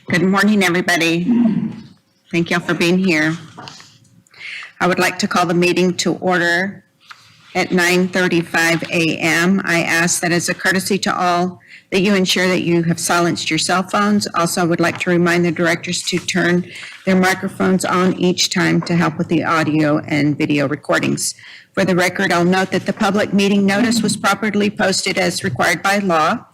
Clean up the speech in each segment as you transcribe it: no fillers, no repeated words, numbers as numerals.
Good morning, everybody. Thank you all for being here. I would like to call the meeting to order at 9:35 a.m. I ask that as a courtesy to all that you ensure that you have silenced your cell phones. Also, I would like to remind the directors to turn their microphones on each time to help with the audio and video recordings. For the record, I'll note that the public meeting notice was properly posted as required by law,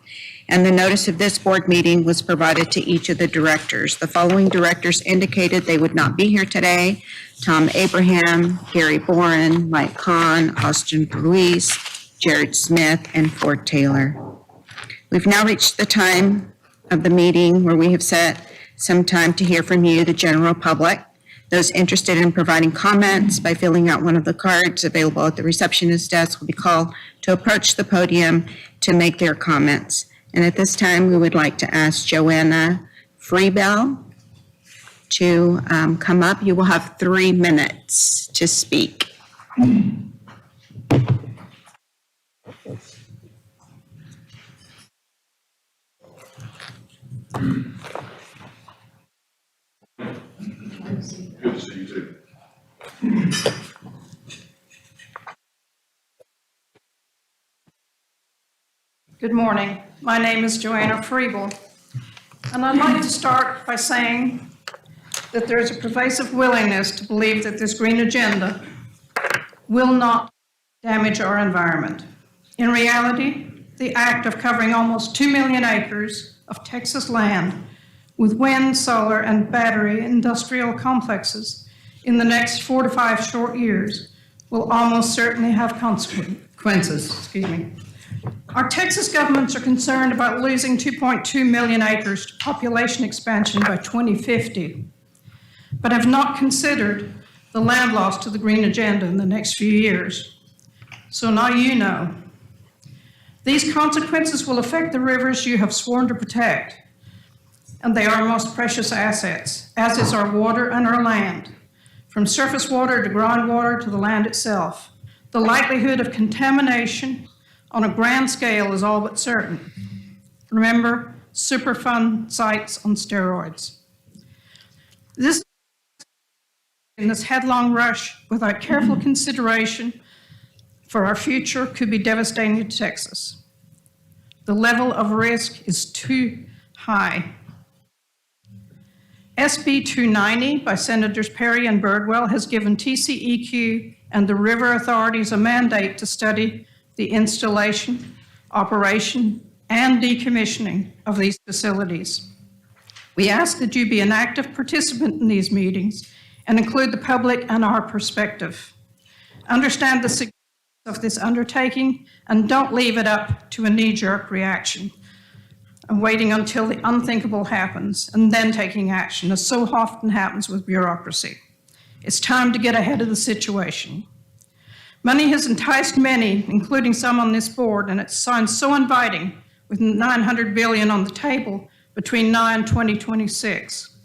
and the notice of this board meeting was provided to each of the directors. The following directors indicated they would not be here today: Tom Abraham, Gary Boren, Mike Kahn, Austin Ruiz, Jared Smith, and Ford Taylor. We've now reached the time of the meeting where we have set some time to hear from you, the general public. Those interested in providing comments by filling out one of the cards available at the receptionist desk will be called to approach the podium to make their comments. And at this time, we would like to ask Joanna Freebell to come up. You will have 3 minutes to speak. Good to see you too. Good morning. My name is Joanna Freebel, and I'd like to start by saying that there is a pervasive willingness to believe that this green agenda will not damage our environment. In reality, the act of covering almost 2 million acres of Texas land with wind, solar, and battery industrial complexes in the next 4 to 5 short years will almost certainly have consequences. Our Texas governments are concerned about losing 2.2 million acres to population expansion by 2050, but have not considered the land loss to the green agenda in the next few years. So now you know. These consequences will affect the rivers you have sworn to protect, and they are our most precious assets, as is our water and our land. From surface water to groundwater to the land itself, the likelihood of contamination on a grand scale is all but certain. Remember, Superfund sites on steroids. This headlong rush without careful consideration for our future could be devastating to Texas. The level of risk is too high. SB 290 by Senators Perry and Birdwell has given TCEQ and the river authorities a mandate to study the installation, operation, and decommissioning of these facilities. We ask that you be an active participant in these meetings and include the public and our perspective. Understand the significance of this undertaking and don't leave it up to a knee-jerk reaction and waiting until the unthinkable happens and then taking action, as so often happens with bureaucracy. It's time to get ahead of the situation. Money has enticed many, including some on this board, and it sounds so inviting with $900 billion on the table between now and 2026.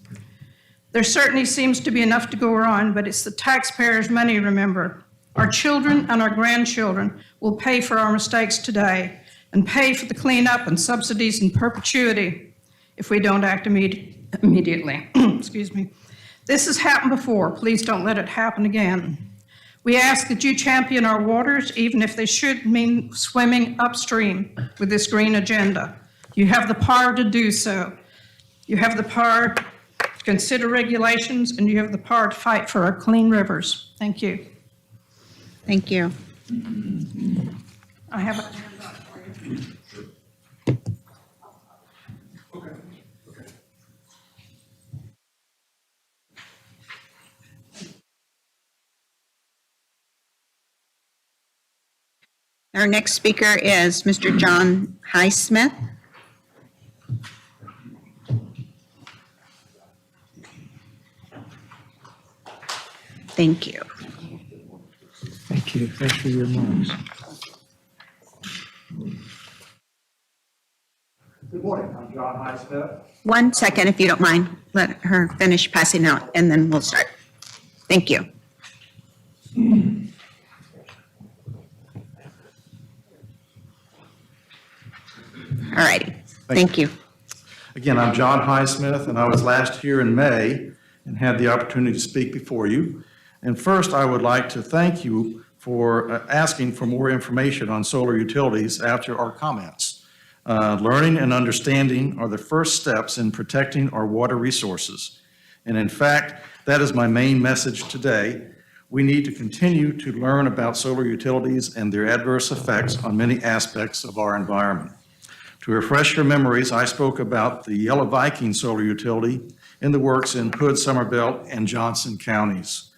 There certainly seems to be enough to go around, but it's the taxpayers' money, remember. Our children and our grandchildren will pay for our mistakes today and pay for the cleanup and subsidies in perpetuity if we don't act immediately. Excuse me. This has happened before. Please don't let it happen again. We ask that you champion our waters, even if they should mean swimming upstream with this green agenda. You have the power to do so. You have the power to consider regulations, and you have the power to fight for our clean rivers. Thank you. Thank you. I have a handout for you. Okay. Our next speaker is Mr. John Highsmith. Thank you. Thank you. Thanks for your remarks. Good morning, I'm John Highsmith. 1 second, if you don't mind. Let her finish passing out, and then we'll start. Thank you. All righty. Thank you. Again, I'm John Highsmith, and I was last here in May and had the opportunity to speak before you. And first, I would like to thank you for asking for more information on solar utilities after our comments. Learning and understanding are the first steps in protecting our water resources. And in fact, that is my main message today. We need to continue to learn about solar utilities and their adverse effects on many aspects of our environment. To refresh your memories, I spoke about the Yellow Viking solar utility in the works in Hood, Somerville, and Johnson counties.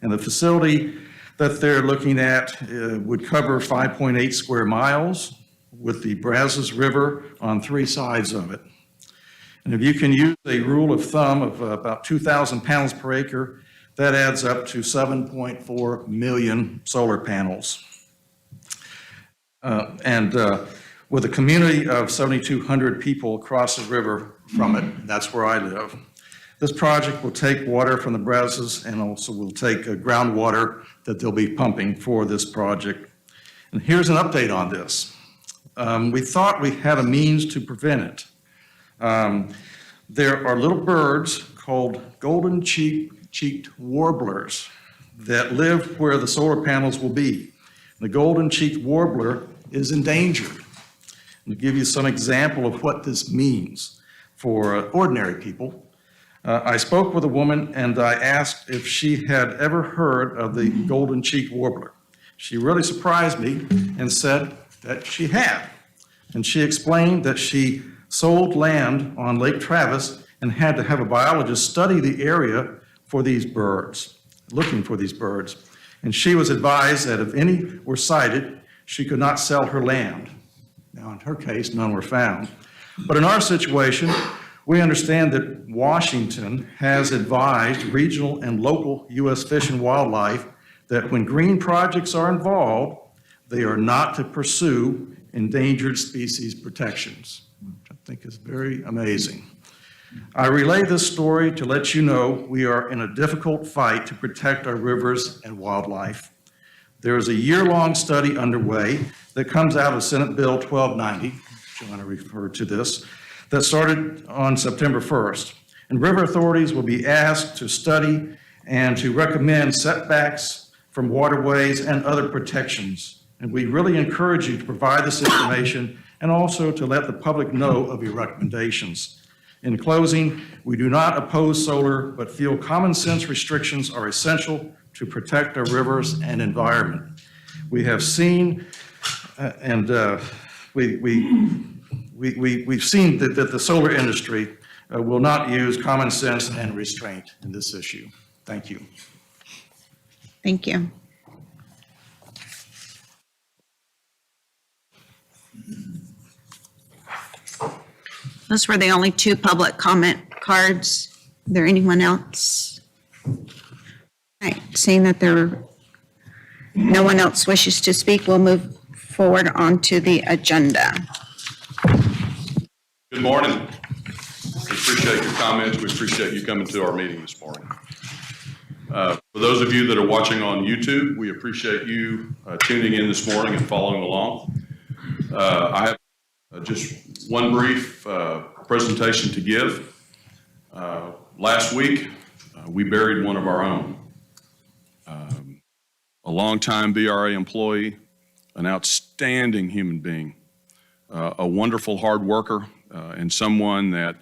And the facility that they're looking at would cover 5.8 square miles with the Brazos River on 3 sides of it. And if you can use a rule of thumb of about 2,000 panels per acre, that adds up to 7.4 million solar panels. With a community of 7,200 people across the river from it, that's where I live. This project will take water from the Brazos and also will take groundwater that they'll be pumping for this project. And here's an update on this. We thought we had a means to prevent it. There are little birds called golden-cheeked warblers that live where the solar panels will be. The golden-cheeked warbler is endangered. To give you some example of what this means for ordinary people, I spoke with a woman and I asked if she had ever heard of the golden-cheeked warbler. She really surprised me and said that she had. And she explained that she sold land on Lake Travis and had to have a biologist study the area for these birds, looking for these birds. And she was advised that if any were sighted, she could not sell her land. Now, in her case, none were found. But in our situation, we understand that Washington has advised regional and local U.S. Fish and Wildlife that when green projects are involved, they are not to pursue endangered species protections, which I think is very amazing. I relay this story to let you know we are in a difficult fight to protect our rivers and wildlife. There is a year-long study underway that comes out of Senate Bill 1290, Joanna referred to this, that started on September 1st. And river authorities will be asked to study and to recommend setbacks from waterways and other protections. And we really encourage you to provide this information and also to let the public know of your recommendations. In closing, we do not oppose solar, but feel common sense restrictions are essential to protect our rivers and environment. We have seen, we've seen that the solar industry will not use common sense and restraint in this issue. Thank you. Thank you. Those were the only 2 public comment cards. Is there anyone else? All right, seeing that no one else wishes to speak, we'll move forward onto the agenda. Good morning. We appreciate your comments. We appreciate you coming to our meeting this morning. For those of you that are watching on YouTube, we appreciate you tuning in this morning and following along. I have just one brief presentation to give. Last week, we buried one of our own. A longtime BRA employee, an outstanding human being, a wonderful hard worker, and someone that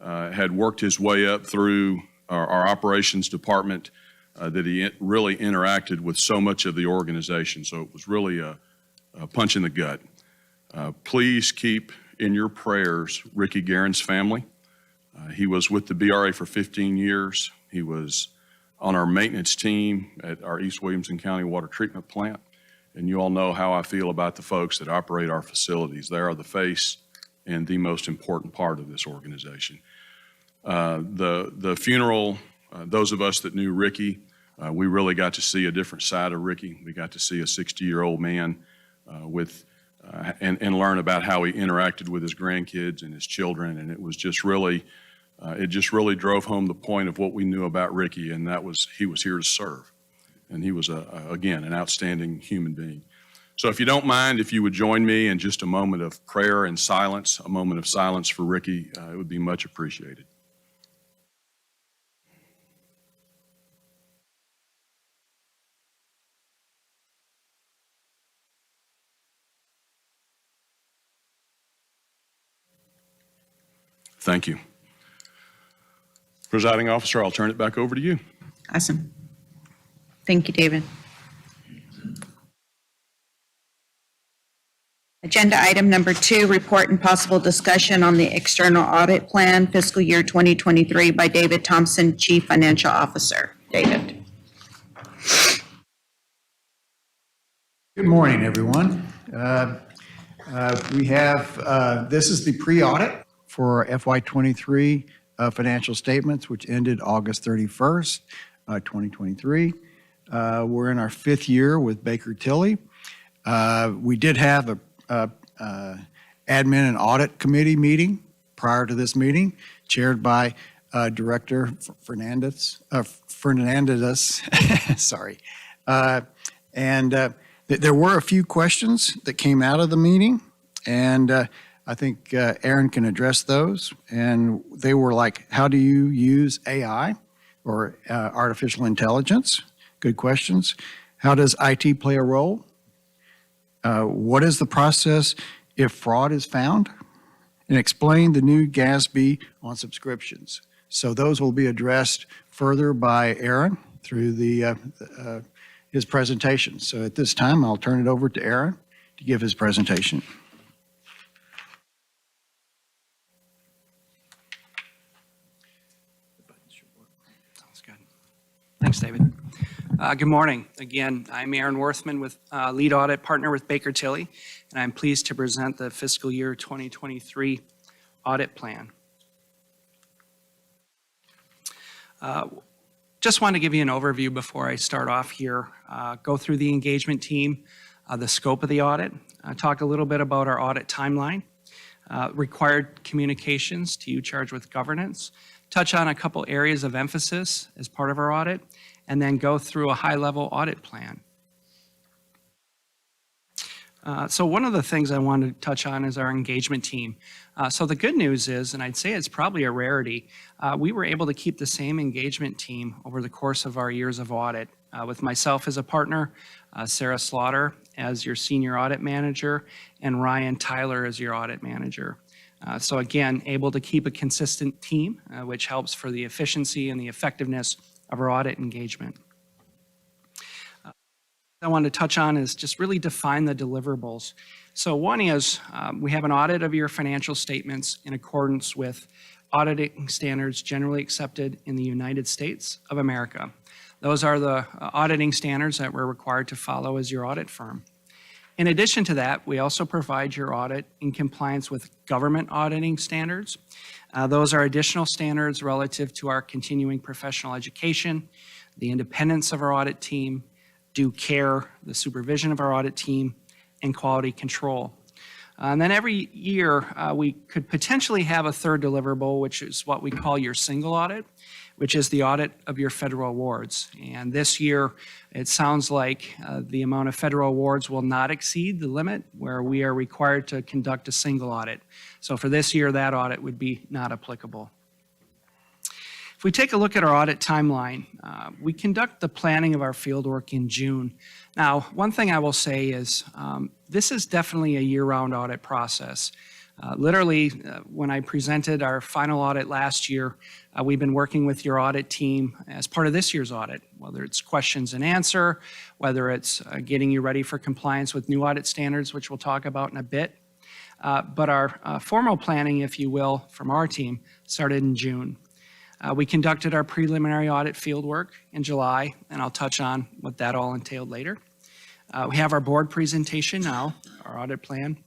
had worked his way up through our operations department, that he really interacted with so much of the organization. So it was really a punch in the gut. Please keep in your prayers Ricky Guerin's family. He was with the BRA for 15 years. He was on our maintenance team at our East Williamson County Water Treatment Plant. And you all know how I feel about the folks that operate our facilities. They are the face and the most important part of this organization. The funeral, those of us that knew Ricky, we really got to see a different side of Ricky. We got to see a 60-year-old man and learn about how he interacted with his grandkids and his children. And it was just really, it just really drove home the point of what we knew about Ricky, and that was he was here to serve. And he was, again, an outstanding human being. So if you don't mind, if you would join me in just a moment of prayer and silence, a moment of silence for Ricky, it would be much appreciated. Thank you. Presiding officer, I'll turn it back over to you. Awesome. Thank you, David. Agenda item number 2, report and possible discussion on the external audit plan fiscal year 2023 by David Thompson, Chief Financial Officer. David. Good morning, everyone. This is the pre-audit for FY23 financial statements, which ended August 31st, 2023. We're in our 5th year with Baker Tilly. We did have a admin and audit committee meeting prior to this meeting, chaired by Director Fernandez, sorry. There were a few questions that came out of the meeting, and I think Aaron can address those. And they were like, how do you use AI or artificial intelligence? Good questions. How does IT play a role? What is the process if fraud is found? And explain the new GASB on subscriptions. So those will be addressed further by Aaron through his presentation. So at this time, I'll turn it over to Aaron to give his presentation. Sounds good. Thanks, David. Good morning. Again, I'm Aaron Worthman, with lead audit partner with Baker Tilly, and I'm pleased to present the fiscal year 2023 audit plan. Just want to give you an overview before I start off here, go through the engagement team, the scope of the audit, talk a little bit about our audit timeline, required communications to you charged with governance, touch on a couple areas of emphasis as part of our audit, and then go through a high-level audit plan. So one of the things I wanted to touch on is our engagement team. So the good news is, and I'd say it's probably a rarity, we were able to keep the same engagement team over the course of our years of audit, with myself as a partner, Sarah Slaughter as your senior audit manager, and Ryan Tyler as your audit manager. So again, able to keep a consistent team, which helps for the efficiency and the effectiveness of our audit engagement. I want to touch on is just really define the deliverables. So one is we have an audit of your financial statements in accordance with auditing standards generally accepted in the United States of America. Those are the auditing standards that we're required to follow as your audit firm. In addition to that, we also provide your audit in compliance with government auditing standards. Those are additional standards relative to our continuing professional education, the independence of our audit team, due care, the supervision of our audit team, and quality control. And then every year, we could potentially have a third deliverable, which is what we call your single audit, which is the audit of your federal awards. And this year, it sounds like the amount of federal awards will not exceed the limit where we are required to conduct a single audit. So for this year, that audit would be not applicable. If we take a look at our audit timeline, we conduct the planning of our fieldwork in June. Now, one thing I will say is this is definitely a year-round audit process. Literally, when I presented our final audit last year, we've been working with your audit team as part of this year's audit, whether it's questions and answer, whether it's getting you ready for compliance with new audit standards, which we'll talk about in a bit. But our formal planning, if you will, from our team started in June. We conducted our preliminary audit fieldwork in July, and I'll touch on what that all entailed later. We have our board presentation now, our audit plan.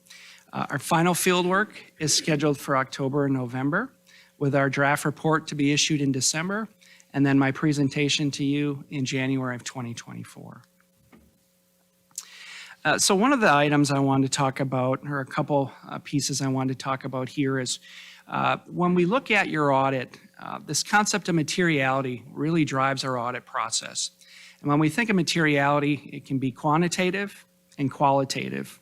Our final fieldwork is scheduled for October and November, with our draft report to be issued in December, and then my presentation to you in January of 2024. So one of the items I wanted to talk about, or a couple pieces I wanted to talk about here is, when we look at your audit, this concept of materiality really drives our audit process. And when we think of materiality, it can be quantitative, and qualitative.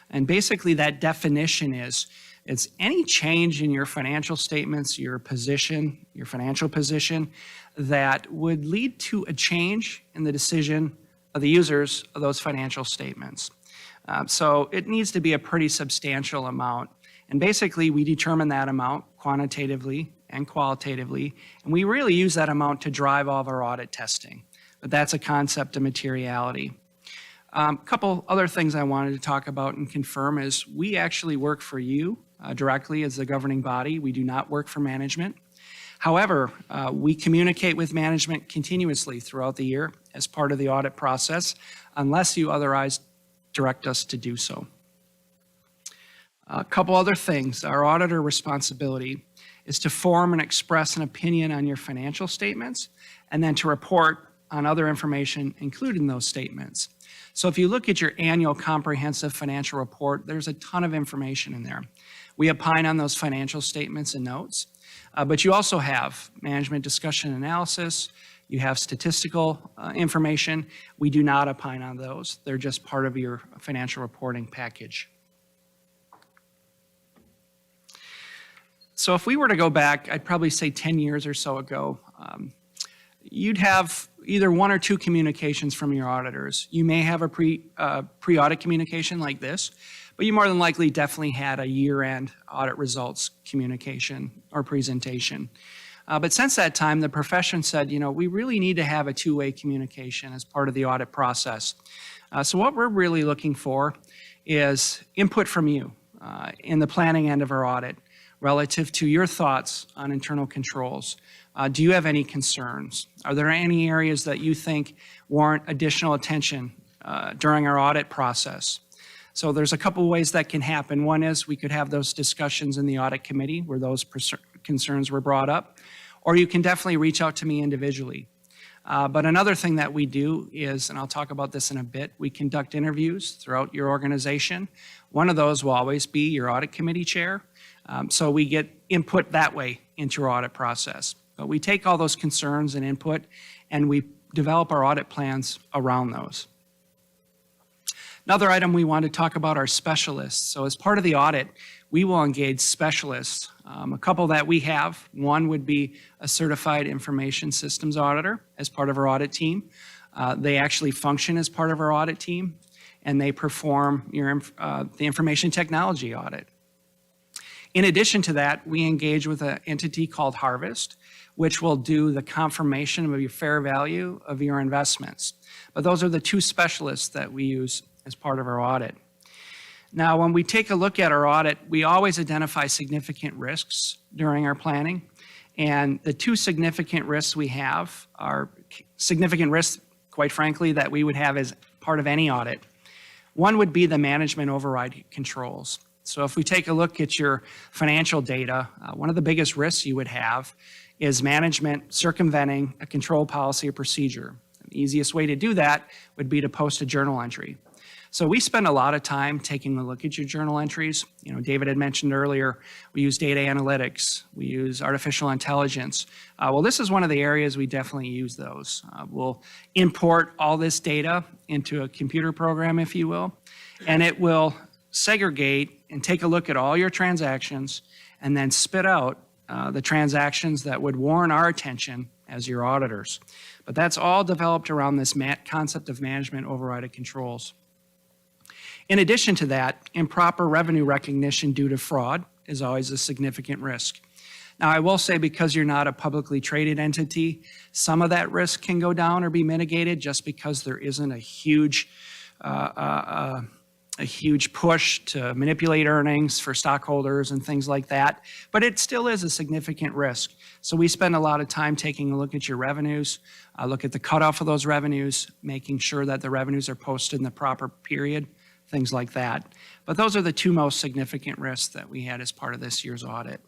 And basically that definition is it's any change in your financial statements, your position, your financial position that would lead to a change in the decision of the users of those financial statements. So it needs to be a pretty substantial amount. And basically we determine that amount quantitatively and qualitatively, and we really use that amount to drive all of our audit testing. But that's a concept of materiality. A couple other things I wanted to talk about and confirm is we actually work for you directly as the governing body. We do not work for management. However, we communicate with management continuously throughout the year as part of the audit process, unless you otherwise direct us to do so. A couple other things. Our auditor responsibility is to form and express an opinion on your financial statements, and then to report on other information included in those statements. So if you look at your annual comprehensive financial report, there's a ton of information in there. We opine on those financial statements and notes, but you also have management discussion and analysis, you have statistical information. We do not opine on those. They're just part of your financial reporting package. So if we were to go back, I'd probably say 10 years or so ago, you'd have either one or two communications from your auditors. You may have a pre-audit communication like this, but you more than likely definitely had a year-end audit results communication or presentation. But since that time, the profession said, you know, we really need to have a two-way communication as part of the audit process. So what we're really looking for is input from you in the planning end of our audit relative to your thoughts on internal controls. Do you have any concerns? Are there any areas that you think warrant additional attention during our audit process? So there's a couple ways that can happen. One is we could have those discussions in the audit committee where those concerns were brought up, or you can definitely reach out to me individually. But another thing that we do is, and I'll talk about this in a bit, we conduct interviews throughout your organization. One of those will always be your audit committee chair. So we get input that way into our audit process. But we take all those concerns and input and we develop our audit plans around those. Another item we want to talk about are specialists. So as part of the audit, we will engage specialists. A couple that we have, one would be a certified information systems auditor as part of our audit team. They actually function as part of our audit team and they perform the information technology audit. In addition to that, we engage with an entity called Harvest, which will do the confirmation of your fair value of your investments. But those are the two specialists that we use as part of our audit. Now, when we take a look at our audit, we always identify significant risks during our planning. And the two significant risks we have are significant risks, quite frankly, that we would have as part of any audit. One would be the management override controls. So if we take a look at your financial data, one of the biggest risks you would have is management circumventing a control policy or procedure. The easiest way to do that would be to post a journal entry. So we spend a lot of time taking a look at your journal entries. You know, David had mentioned earlier, we use data analytics, we use artificial intelligence. Well, this is one of the areas we definitely use those. We'll import all this data into a computer program, if you will, and it will segregate and take a look at all your transactions and then spit out the transactions that would warrant our attention as your auditors. But that's all developed around this concept of management override controls. In addition to that, improper revenue recognition due to fraud is always a significant risk. Now, I will say because you're not a publicly traded entity, some of that risk can go down or be mitigated just because there isn't a huge push to manipulate earnings for stockholders and things like that, but it still is a significant risk. So we spend a lot of time taking a look at your revenues, look at the cutoff of those revenues, making sure that the revenues are posted in the proper period, things like that. But those are the two most significant risks that we had as part of this year's audit.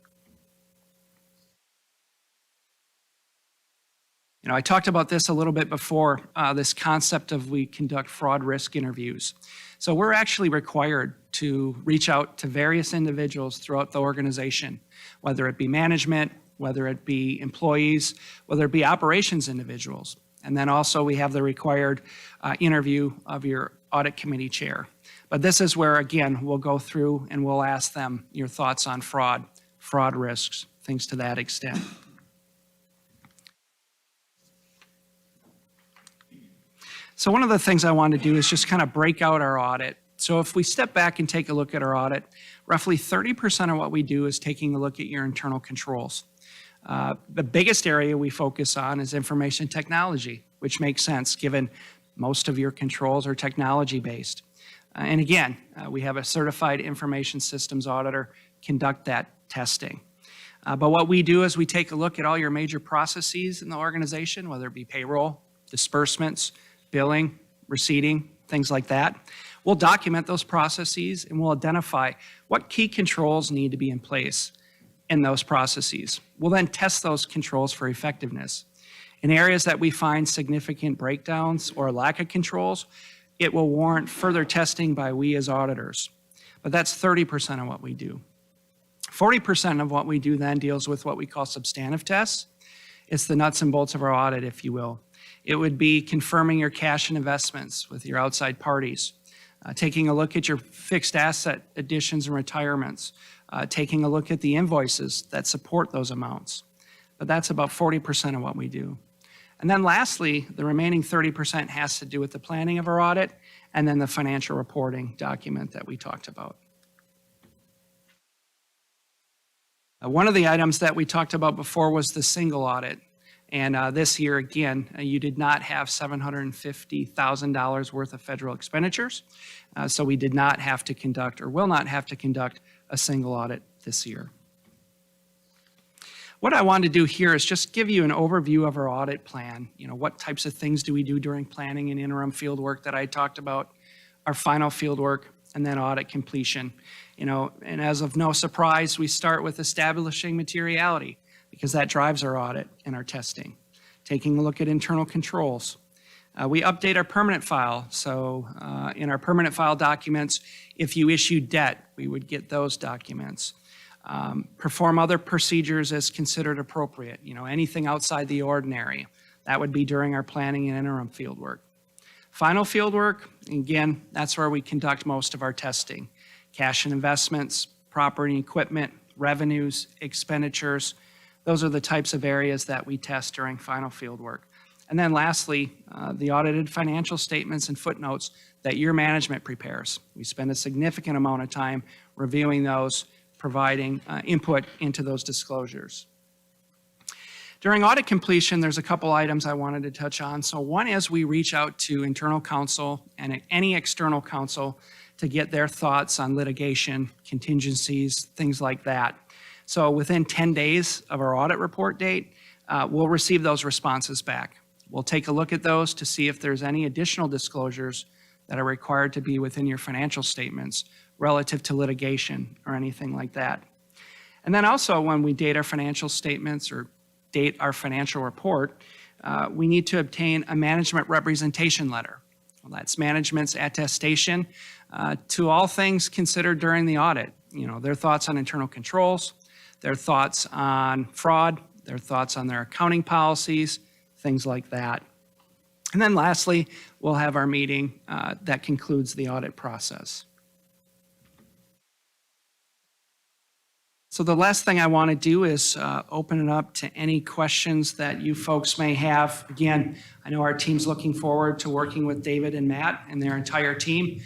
You know, I talked about this a little bit before, this concept of we conduct fraud risk interviews. So we're actually required to reach out to various individuals throughout the organization, whether it be management, whether it be employees, whether it be operations individuals. And then also we have the required interview of your audit committee chair. But this is where, again, we'll go through and we'll ask them your thoughts on fraud risks, things to that extent. So one of the things I want to do is just kind of break out our audit. So if we step back and take a look at our audit, roughly 30% of what we do is taking a look at your internal controls. The biggest area we focus on is information technology, which makes sense given most of your controls are technology-based. And again, we have a certified information systems auditor conduct that testing. But what we do is we take a look at all your major processes in the organization, whether it be payroll, disbursements, billing, receipting, things like that. We'll document those processes and we'll identify what key controls need to be in place in those processes. We'll then test those controls for effectiveness. In areas that we find significant breakdowns or lack of controls, it will warrant further testing by we as auditors. But that's 30% of what we do. 40% of what we do then deals with what we call substantive tests. It's the nuts and bolts of our audit, if you will. It would be confirming your cash and investments with your outside parties, taking a look at your fixed asset additions and retirements, taking a look at the invoices that support those amounts. But that's about 40% of what we do. And then lastly, the remaining 30% has to do with the planning of our audit and then the financial reporting document that we talked about. One of the items that we talked about before was the single audit. And this year, again, you did not have $750,000 worth of federal expenditures. So we did not have to conduct or will not have to conduct a single audit this year. What I want to do here is just give you an overview of our audit plan. You know, what types of things do we do during planning and interim field work that I talked about, our final field work, and then audit completion. You know, and as of no surprise, we start with establishing materiality because that drives our audit and our testing. Taking a look at internal controls. We update our permanent file. So in our permanent file documents, if you issue debt, we would get those documents. Perform other procedures as considered appropriate. You know, anything outside the ordinary. That would be during our planning and interim field work. Final field work, again, that's where we conduct most of our testing. Cash and investments, property and equipment, revenues, expenditures. Those are the types of areas that we test during final field work. And then lastly, the audited financial statements and footnotes that your management prepares. We spend a significant amount of time reviewing those, providing input into those disclosures. During audit completion, there's a couple items I wanted to touch on. So one is we reach out to internal counsel and any external counsel to get their thoughts on litigation, contingencies, things like that. So within 10 days of our audit report date, we'll receive those responses back. We'll take a look at those to see if there's any additional disclosures that are required to be within your financial statements relative to litigation or anything like that. And then also when we date our financial statements or date our financial report, we need to obtain a management representation letter. Well, that's management's attestation to all things considered during the audit. You know, their thoughts on internal controls, their thoughts on fraud, their thoughts on their accounting policies, things like that. And then lastly, we'll have our meeting that concludes the audit process. So the last thing I want to do is open it up to any questions that you folks may have. Again, I know our team's looking forward to working with David and Matt and their entire team.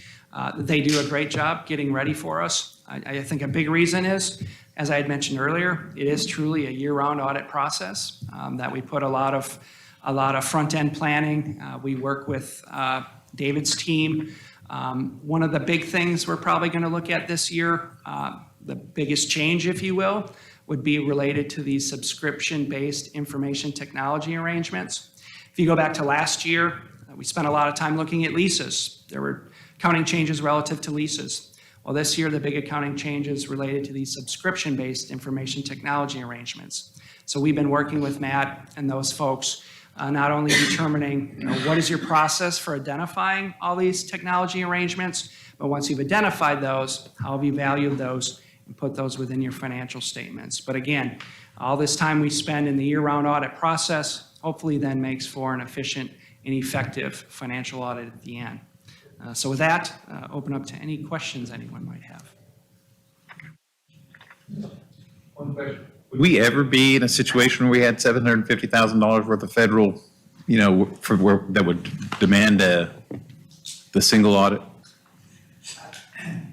They do a great job getting ready for us. I think a big reason is, as I had mentioned earlier, it is truly a year-round audit process that we put a lot of front-end planning. We work with David's team. One of the big things we're probably going to look at this year, the biggest change, if you will, would be related to these subscription-based information technology arrangements. If you go back to last year, we spent a lot of time looking at leases. There were accounting changes relative to leases. Well, this year, the big accounting changes related to these subscription-based information technology arrangements. So we've been working with Matt and those folks, not only determining, what is your process for identifying all these technology arrangements, but once you've identified those, how have you valued those and put those within your financial statements. But again, all this time we spend in the year-round audit process hopefully then makes for an efficient and effective financial audit at the end. So with that, open up to any questions anyone might have. Would we ever be in a situation where we had $750,000 worth of federal, that would demand the single audit?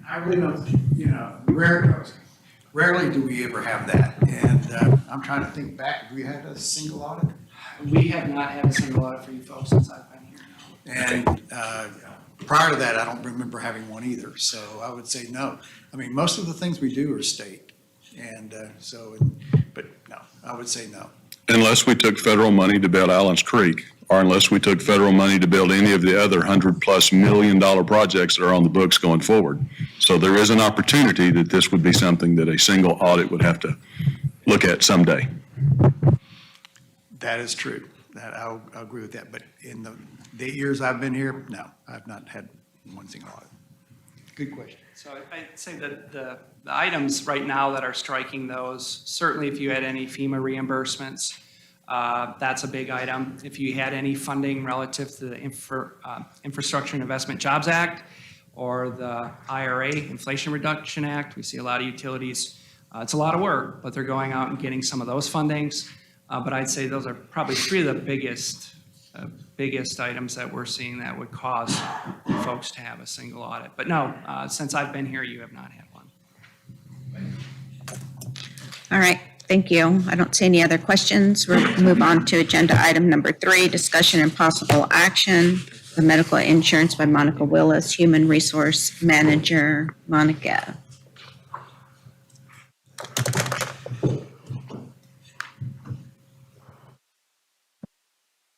I really don't, rarely do we ever have that. And I'm trying to think back, have we had a single audit? We have not had a single audit for you folks since I've been here. And prior to that, I don't remember having one either. So I would say no. I mean, most of the things we do are state. And but no, I would say no. Unless we took federal money to build Allen's Creek, or unless we took federal money to build any of the other $100+ million projects that are on the books going forward. So there is an opportunity that this would be something that a single audit would have to look at someday. That is true. I'll agree with that. But in the 8 years I've been here, no, I've not had one single audit. Good question. So I'd say that the items right now that are striking those, certainly if you had any FEMA reimbursements, that's a big item. If you had any funding relative to the Infrastructure and Investment Jobs Act or the IRA, Inflation Reduction Act, we see a lot of utilities. It's a lot of work, but they're going out and getting some of those fundings. But I'd say those are probably three of the biggest items that we're seeing that would cause folks to have a single audit. But no, since I've been here, you have not had one. All right, thank you. I don't see any other questions. We'll move on to agenda item number 3, discussion and possible action, the medical insurance by Monica Willis, Human Resource Manager. Monica.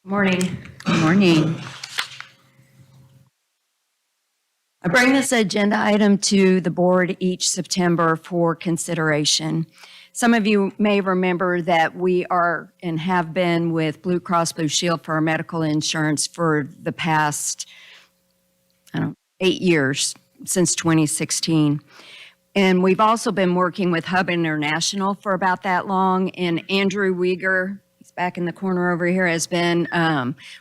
Morning. Good morning. I bring this agenda item to the board each September for consideration. Some of you may remember that we are and have been with Blue Cross Blue Shield for our medical insurance for the past, 8 years, since 2016. And we've also been working with Hub International for about that long, and Andrew Uyghur, back in the corner over here, has been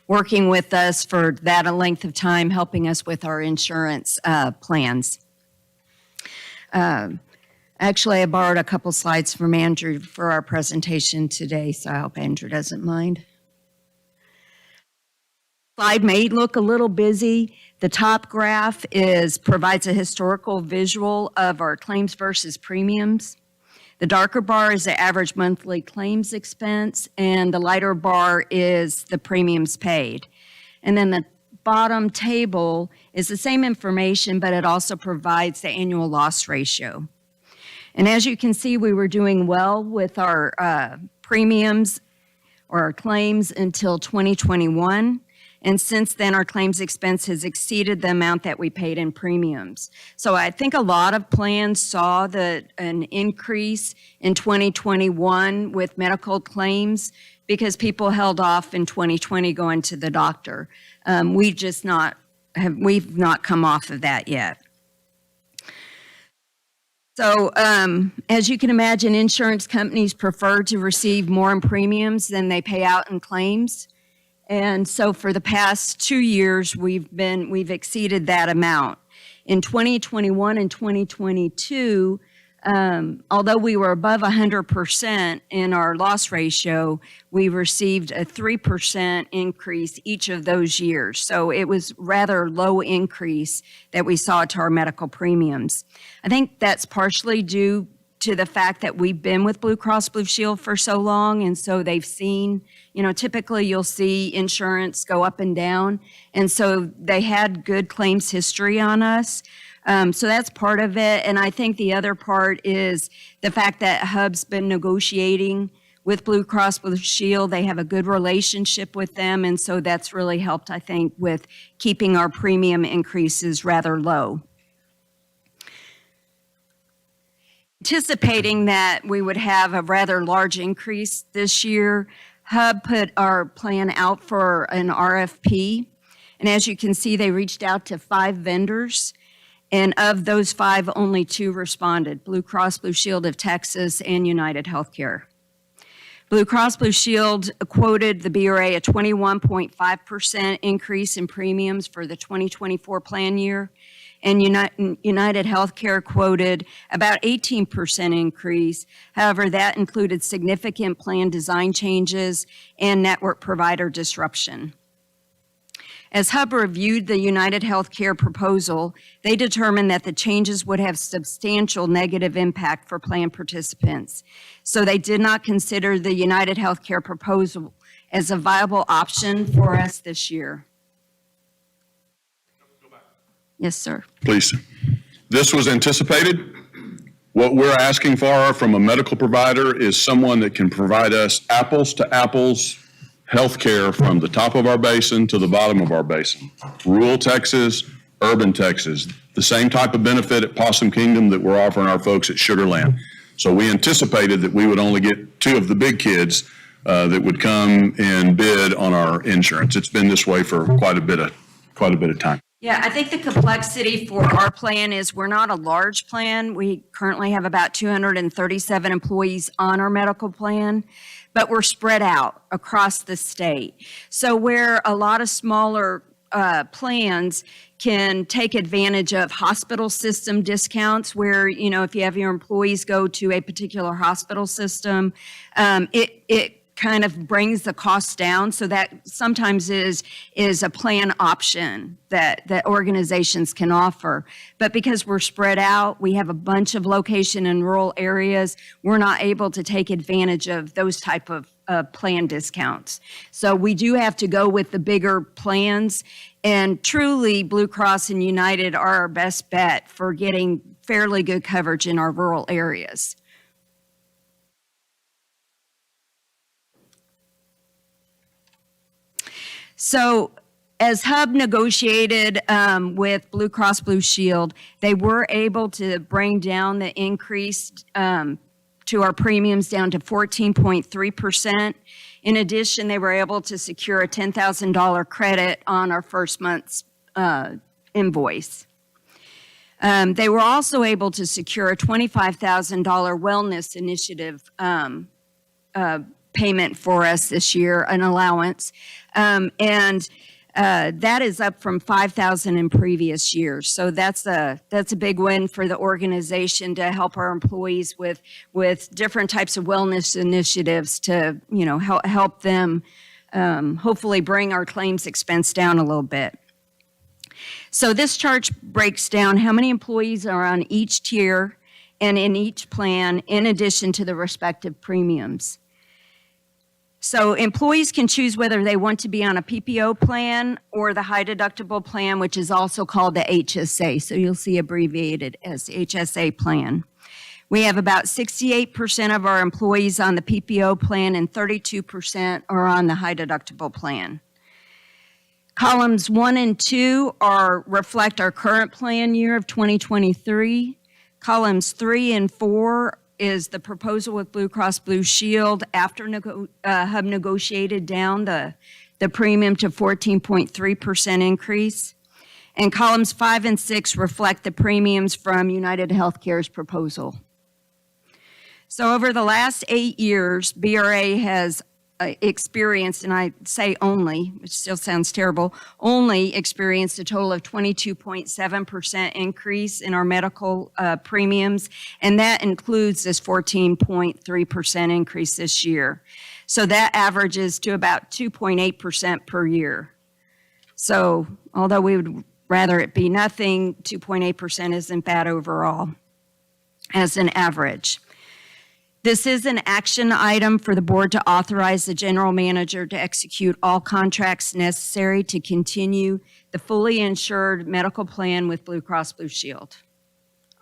working with us for that a length of time, helping us with our insurance plans. Actually, I borrowed a couple slides from Andrew for our presentation today, so I hope Andrew doesn't mind. Slide may look a little busy. The top graph provides a historical visual of our claims versus premiums. The darker bar is the average monthly claims expense, and the lighter bar is the premiums paid. And then the bottom table is the same information, but it also provides the annual loss ratio. And as you can see, we were doing well with our premiums or our claims until 2021. And since then, our claims expense has exceeded the amount that we paid in premiums. So I think a lot of plans saw an increase in 2021 with medical claims because people held off in 2020 going to the doctor. We've not come off of that yet. So as you can imagine, insurance companies prefer to receive more in premiums than they pay out in claims. And so for the past 2 years, we've exceeded that amount. In 2021 and 2022, although we were above 100% in our loss ratio, we received a 3% increase each of those years. So it was rather low increase that we saw to our medical premiums. I think that's partially due to the fact that we've been with Blue Cross Blue Shield for so long, and so they've seen, typically you'll see insurance go up and down, and so they had good claims history on us. So that's part of it, and I think the other part is the fact that Hub's been negotiating with Blue Cross Blue Shield. They have a good relationship with them, and so that's really helped, I think, with keeping our premium increases rather low. Anticipating that we would have a rather large increase this year, Hub put our plan out for an RFP. And as you can see, they reached out to 5 vendors. And of those 5, only 2 responded, Blue Cross Blue Shield of Texas and United Healthcare. Blue Cross Blue Shield quoted the BRA a 21.5% increase in premiums for the 2024 plan year, and United Healthcare quoted about 18% increase. However, that included significant plan design changes and network provider disruption. As HUB reviewed the United Healthcare proposal, they determined that the changes would have substantial negative impact for plan participants. So they did not consider the United Healthcare proposal as a viable option for us this year. Yes, sir. Please. This was anticipated. What we're asking for from a medical provider is someone that can provide us apples to apples healthcare from the top of our basin to the bottom of our basin. Rural Texas, urban Texas, the same type of benefit at Possum Kingdom that we're offering our folks at Sugar Land. So we anticipated that we would only get 2 of the big kids that would come and bid on our insurance. It's been this way for quite a bit of time. Yeah, I think the complexity for our plan is we're not a large plan. We currently have about 237 employees on our medical plan, but we're spread out across the state. So where a lot of smaller plans can take advantage of hospital system discounts where, you know, if you have your employees go to a particular hospital system, it kind of brings the cost down. So that sometimes is a plan option that organizations can offer. But because we're spread out, we have a bunch of location in rural areas, we're not able to take advantage of those type of plan discounts. So we do have to go with the bigger plans. And truly, Blue Cross and United are our best bet for getting fairly good coverage in our rural areas. So as HUB negotiated with Blue Cross Blue Shield, they were able to bring down the increase to our premiums down to 14.3%. In addition, they were able to secure a $10,000 credit on our first month's invoice. They were also able to secure a $25,000 wellness initiative payment for us this year, an allowance. That is up from $5,000 in previous years. So that's a big win for the organization to help our employees with different types of wellness initiatives to, you know, help them hopefully bring our claims expense down a little bit. So this chart breaks down how many employees are on each tier and in each plan in addition to the respective premiums. So employees can choose whether they want to be on a PPO plan or the high deductible plan, which is also called the HSA. So you'll see abbreviated as HSA plan. We have about 68% of our employees on the PPO plan and 32% are on the high deductible plan. Columns 1 and 2 reflect our current plan year of 2023. Columns 3 and 4 is the proposal with Blue Cross Blue Shield after HUB negotiated down the premium to 14.3% increase. And columns 5 and 6 reflect the premiums from United Healthcare's proposal. So over the last 8 years, BRA has experienced, and I say only, which still sounds terrible, only experienced a total of 22.7% increase in our medical premiums, and that includes this 14.3% increase this year. So that averages to about 2.8% per year. So although we would rather it be nothing, 2.8% isn't bad overall as an average. This is an action item for the board to authorize the general manager to execute all contracts necessary to continue the fully insured medical plan with Blue Cross Blue Shield.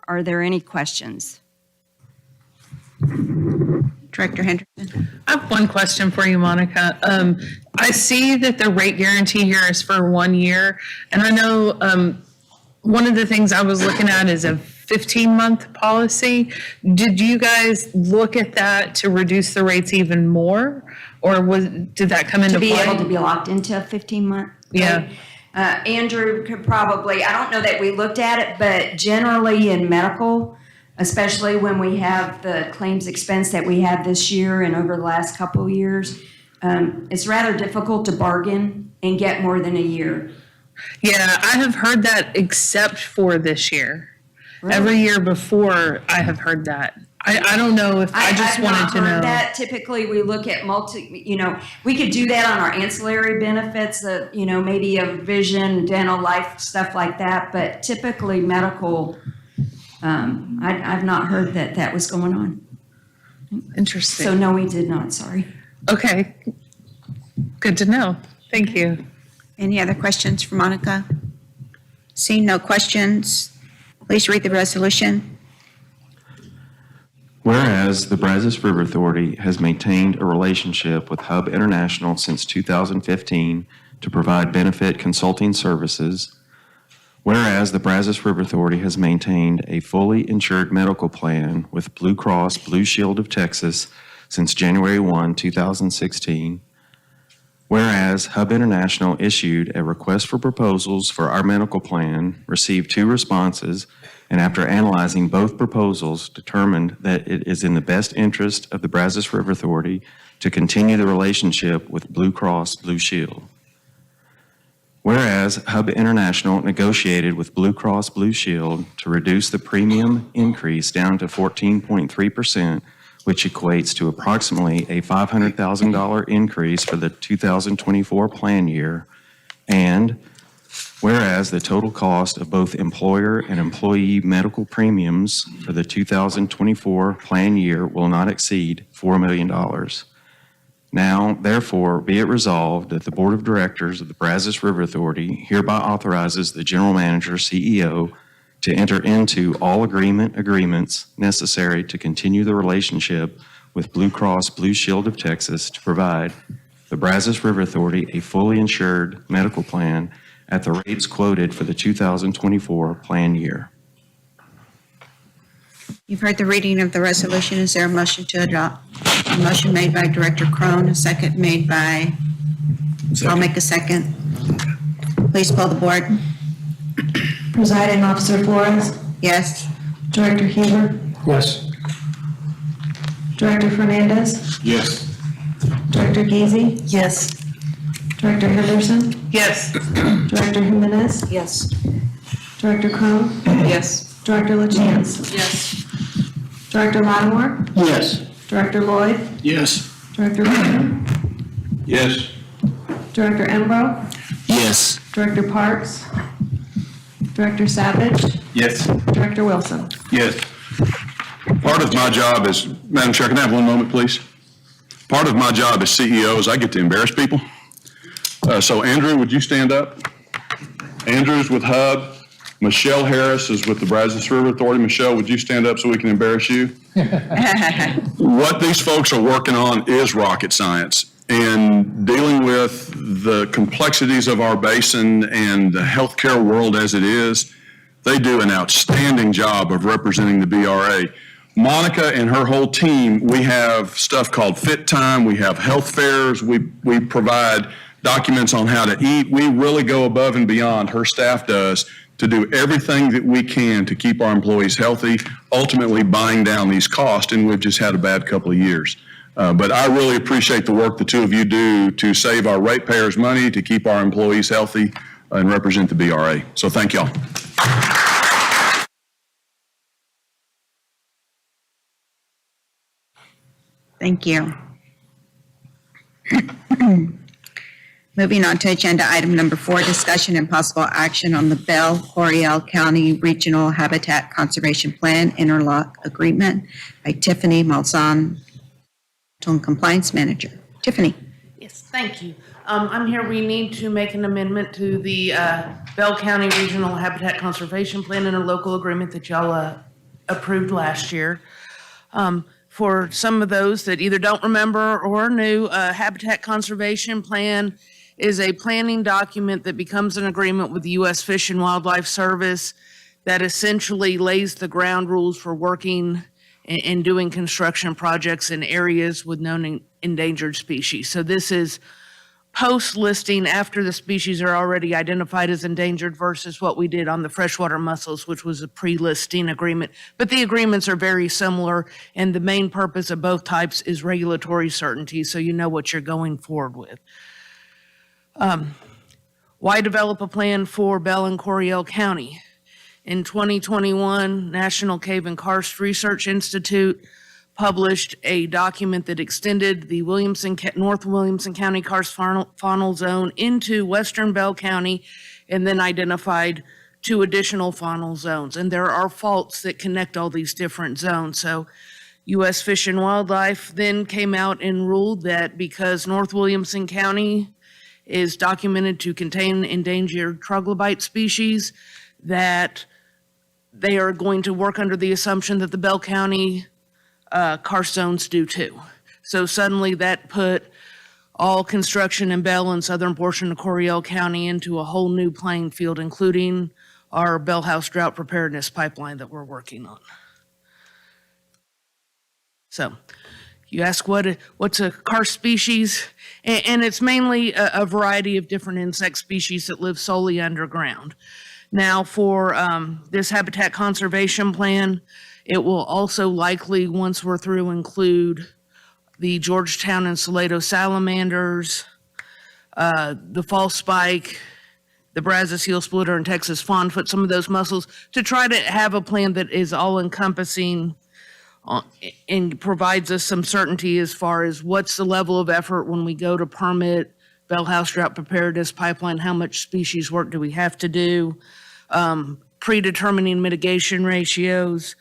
Are there any questions? Director Henderson. I have one question for you, Monica. I see that the rate guarantee here is for 1 year, and I know one of the things I was looking at is a 15-month policy. Did you guys look at that to reduce the rates even more, or did that come into play? To be able to be locked into a 15-month? Yeah. Andrew could probably, I don't know that we looked at it, but generally in medical, especially when we have the claims expense that we had this year and over the last couple of years. It's rather difficult to bargain and get more than a year. Yeah, I have heard that except for this year. Every year before, I have heard that. I don't know if, I just I've wanted not to heard know. that. Typically, we look at we could do that on our ancillary benefits, maybe a vision, dental, life, stuff like that. But typically, medical, I've not heard that that was going on. Interesting. So no, we did not, sorry. Okay. Good to know. Thank you. Any other questions for Monica? Seeing no questions, please read the resolution. Whereas the Brazos River Authority has maintained a relationship with Hub International since 2015 to provide benefit consulting services. Whereas the Brazos River Authority has maintained a fully insured medical plan with Blue Cross Blue Shield of Texas since January 1, 2016. Whereas Hub International issued a request for proposals for our medical plan, received 2 responses, and after analyzing both proposals, determined that it is in the best interest of the Brazos River Authority to continue the relationship with Blue Cross Blue Shield. Whereas Hub International negotiated with Blue Cross Blue Shield to reduce the premium increase down to 14.3%, which equates to approximately a $500,000 increase for the 2024 plan year, and whereas the total cost of both employer and employee medical premiums for the 2024 plan year will not exceed $4 million. Now, therefore, be it resolved that the Board of Directors of the Brazos River Authority hereby authorizes the General Manager, CEO, to enter into all agreements necessary to continue the relationship with Blue Cross Blue Shield of Texas to provide the Brazos River Authority a fully insured medical plan at the rates quoted for the 2024 plan year. You've heard the reading of the resolution. Is there a motion to adopt? A motion made by Director Crone, a second made by, I'll make a second. Please poll the board. Presiding Officer Flores, Yes? Director Huber, Yes. Director Fernandez, Yes. Director Gazy. Yes. Director Henderson, Yes. Director Jimenez, Yes. Director Crone, Yes. Director LaChance, Yes. Director Lattimore, Yes. Director Lloyd, Yes. Director Burton, Yes. Director Embro, Yes. Director Parks, Director Savage, Yes. Director Wilson. Yes. Part of my job is, Madam Chair, can I have one moment, please? Part of my job as CEO is I get to embarrass people. So Andrew, would you stand up? Andrew's with Hub. Michelle Harris is with the Brazos River Authority. Michelle, would you stand up so we can embarrass you? What these folks are working on is rocket science. And dealing with the complexities of our basin and the healthcare world as it is, they do an outstanding job of representing the BRA. Monica and her whole team, we have stuff called Fit Time. We have health fairs. We provide documents on how to eat. We really go above and beyond, her staff does, to do everything that we can to keep our employees healthy, ultimately buying down these costs, and we've just had a bad couple of years. But I really appreciate the work the two of you do to save our ratepayers money, to keep our employees healthy, and represent the BRA. So thank y'all. Thank you. Moving on to agenda item number 4, discussion and possible action on the Bell Coryell County Regional Habitat Conservation Plan Interlock Agreement by Tiffany Malzahn, Compliance Manager. Tiffany. Yes, thank you. I'm here, we need to make an amendment to the Bell County Regional Habitat Conservation Plan Interlocal Agreement that y'all approved last year. For some of those that either don't remember or are new, Habitat Conservation Plan is a planning document that becomes an agreement with the U.S. Fish and Wildlife Service that essentially lays the ground rules for working and doing construction projects in areas with known endangered species. So this is post-listing after the species are already identified as endangered versus what we did on the freshwater mussels, which was a pre-listing agreement. But the agreements are very similar, and the main purpose of both types is regulatory certainty, so you know what you're going forward with. Why develop a plan for Bell and Coryell County? In 2021, National Cave and Karst Research Institute published a document that extended the North Williamson County Karst faunal zone into western Bell County, and then identified 2 additional faunal zones. And there are faults that connect all these different zones. So U.S. Fish and Wildlife then came out and ruled that because North Williamson County is documented to contain endangered troglodyte species, that they are going to work under the assumption that the Bell County karst zones do too. So suddenly that put all construction in Bell and southern portion of Coryell County into a whole new playing field, including our Bell House drought preparedness pipeline that we're working on. So you ask what's a karst species? And it's mainly a variety of different insect species that live solely underground. Now for this habitat conservation plan, it will also likely, once we're through, include the Georgetown and Salado salamanders, the false spike, the Brazos heel splitter, and Texas fawnfoot, some of those mussels, to try to have a plan that is all-encompassing and provides us some certainty as far as what's the level of effort when we go to permit Bell House drought preparedness pipeline, how much species work do we have to do, predetermining mitigation ratios,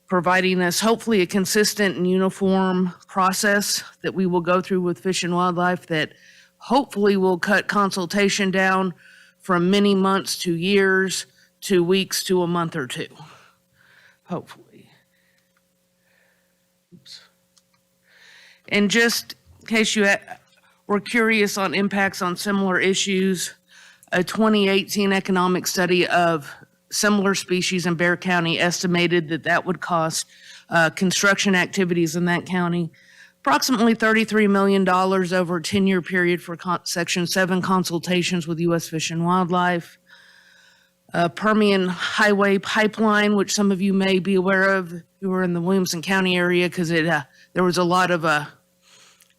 providing us hopefully a consistent and uniform process that we will go through with Fish and Wildlife that hopefully will cut consultation down from many months to years to weeks to a month or 2, hopefully. Oops. And just in case you were curious on impacts on similar issues, a 2018 economic study of similar species in Bexar County estimated that would cost construction activities in that county approximately $33 million over a 10-year period for Section 7 consultations with U.S. Fish and Wildlife. Permian Highway Pipeline, which some of you may be aware of who are in the Williamson County area, because there was a lot of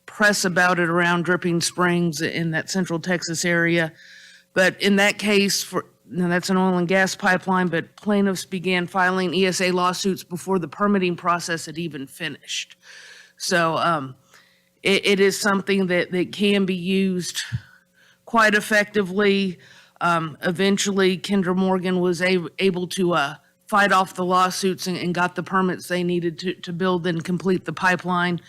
press about it around Dripping Springs in that central Texas area. But in that case, now that's an oil and gas pipeline, but plaintiffs began filing ESA lawsuits before the permitting process had even finished. So it is something that can be used quite effectively. Eventually, Kinder Morgan was able to fight off the lawsuits and got the permits they needed to build and complete the pipeline,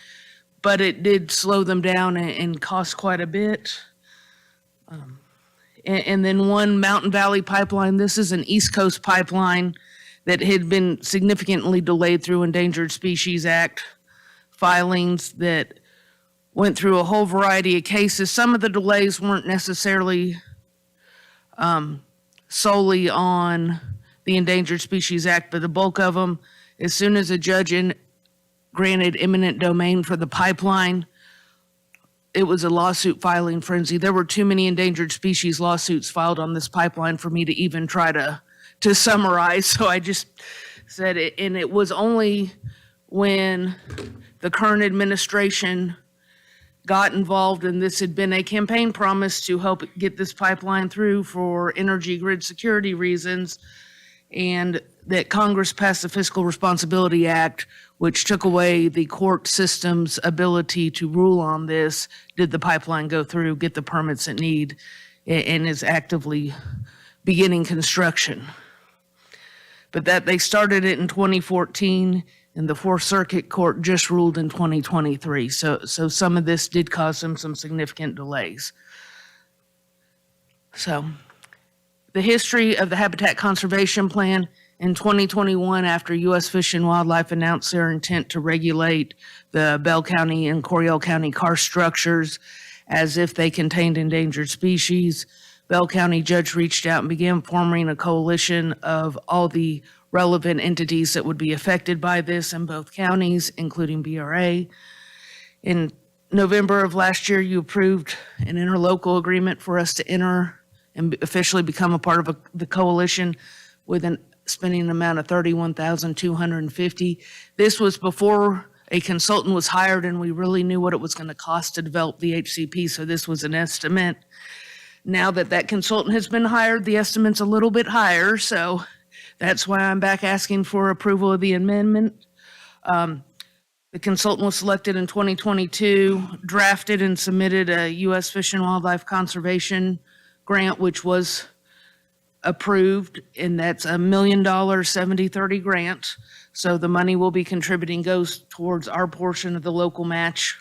but it did slow them down and cost quite a bit. And then one Mountain Valley Pipeline, this is an East Coast pipeline that had been significantly delayed through Endangered Species Act filings that went through a whole variety of cases. Some of the delays weren't necessarily solely on the Endangered Species Act, but the bulk of them, as soon as a judge granted eminent domain for the pipeline, it was a lawsuit filing frenzy. There were too many endangered species lawsuits filed on this pipeline for me to even try to summarize. So I just said it, and it was only when the current administration got involved, and this had been a campaign promise to help get this pipeline through for energy grid security reasons, and that Congress passed the Fiscal Responsibility Act, which took away the court system's ability to rule on this. Did the pipeline go through, get the permits it need, and is actively beginning construction. But that they started it in 2014, and the Fourth Circuit Court just ruled in 2023. So some of this did cause them some significant delays. So the history of the Habitat Conservation Plan: in 2021, after U.S. Fish and Wildlife announced their intent to regulate the Bell County and Coryell County karst structures as if they contained endangered species, Bell County judge reached out and began forming a coalition of all the relevant entities that would be affected by this in both counties, including BRA. In November of last year, you approved an interlocal agreement for us to enter and officially become a part of the coalition with a spending amount of $31,250. This was before a consultant was hired and we really knew what it was going to cost to develop the HCP, so this was an estimate. Now that that consultant has been hired, the estimate's a little bit higher, so that's why I'm back asking for approval of the amendment. The consultant was selected in 2022, drafted and submitted a U.S. Fish and Wildlife Conservation grant, which was approved, and that's $1 million 70/30 grant. So the money we'll be contributing goes towards our portion of the local match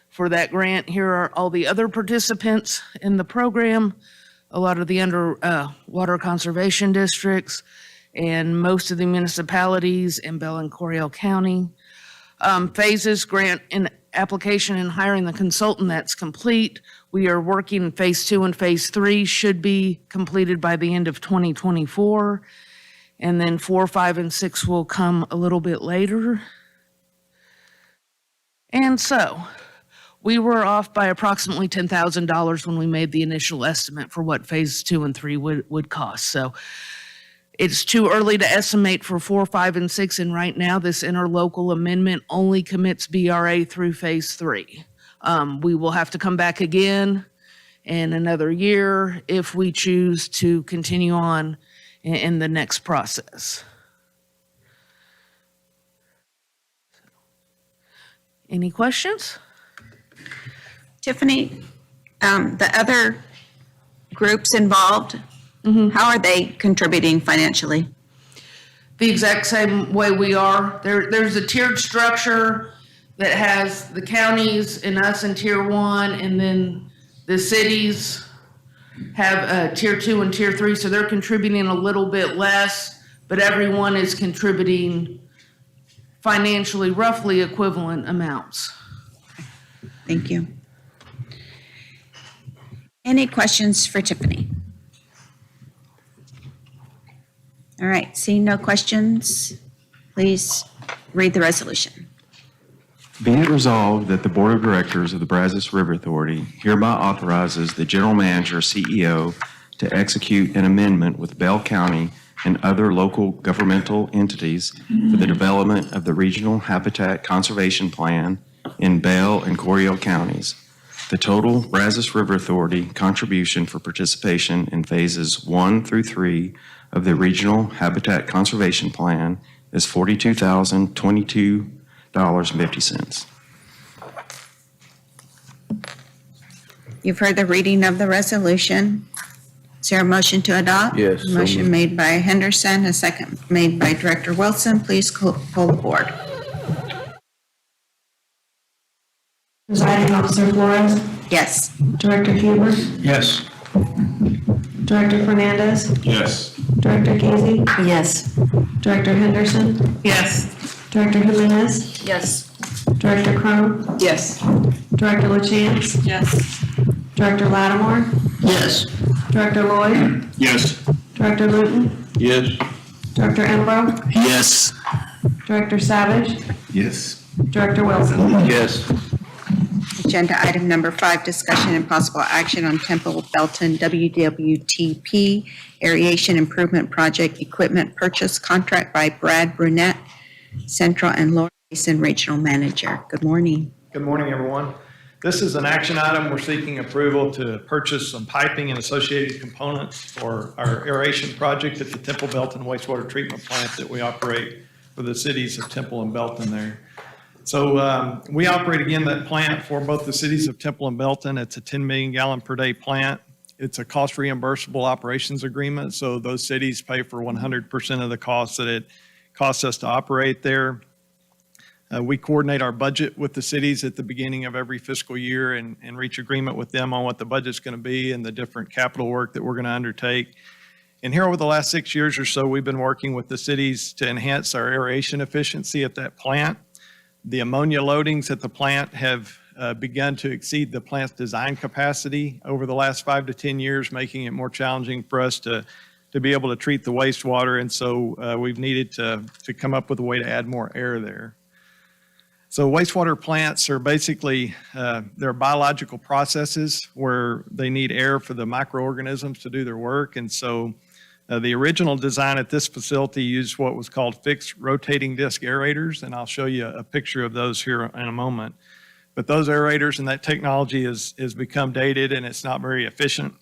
for that grant. Here are all the other participants in the program, a lot of the underwater conservation districts, and most of the municipalities in Bell and Coryell County. Phases, grant and application and hiring the consultant, that's complete. We are working phase 2 and phase 3 should be completed by the end of 2024. And then 4, 5, and 6 will come a little bit later. And so we were off by approximately $10,000 when we made the initial estimate for what phase 2 and 3 would cost. So it's too early to estimate for 4, 5, and 6, and right now this interlocal amendment only commits BRA through phase 3. We will have to come back again in another year if we choose to continue on in the next process. Any questions? Tiffany, the other groups involved, how are they contributing financially? The exact same way we are. There's a tiered structure that has the counties and us in tier 1, and then the cities have tier 2 and tier 3, so they're contributing a little bit less, but everyone is contributing financially roughly equivalent amounts. Thank you. Any questions for Tiffany? All right, seeing no questions, please read the resolution. Be it resolved that the Board of Directors of the Brazos River Authority hereby authorizes the General Manager, CEO, to execute an amendment with Bell County and other local governmental entities for the development of the Regional Habitat Conservation Plan in Bell and Coryell counties. The total Brazos River Authority contribution for participation in phases 1 through 3 of the Regional Habitat Conservation Plan is $42,022.50. You've heard the reading of the resolution. Is there a motion to adopt? Yes, so Motion moved. made by Henderson, a second made by Director Wilson. Please poll the board. Presiding Officer Flores, Yes. Director Huber, Yes. Director Fernandez, Yes. Director Casey, Yes. Director Henderson, Yes. Director Jimenez, Yes. Director Crum, Yes. Director LaChance, Yes. Director Lattimore, Yes. Director Lloyd, Yes. Director Luton, Yes. Director Embro, Yes. Director Savage, Yes. Director Wilson. Yes. Agenda item number 5, discussion and possible action on Temple Belton WWTP Aeration Improvement Project Equipment Purchase Contract by Brad Brunette, Central and Lower Basin Regional Manager. Good morning. Good morning, everyone. This is an action item. We're seeking approval to purchase some piping and associated components for our aeration project at the Temple Belton wastewater treatment plant that we operate for the cities of Temple and Belton there. So we operate, again, that plant for both the cities of Temple and Belton. It's a 10 million gallon per day plant. It's a cost reimbursable operations agreement, so those cities pay for 100% of the costs that it costs us to operate there. We coordinate our budget with the cities at the beginning of every fiscal year and reach agreement with them on what the budget's going to be and the different capital work that we're going to undertake. And here over the last 6 years or so, we've been working with the cities to enhance our aeration efficiency at that plant. The ammonia loadings at the plant have begun to exceed the plant's design capacity over the last 5 to 10 years, making it more challenging for us to be able to treat the wastewater. And so we've needed to come up with a way to add more air there. So wastewater plants are basically, they're biological processes where they need air for the microorganisms to do their work. And so the original design at this facility used what was called fixed rotating disc aerators, and I'll show you a picture of those here in a moment. But those aerators and that technology has become dated, and it's not very efficient.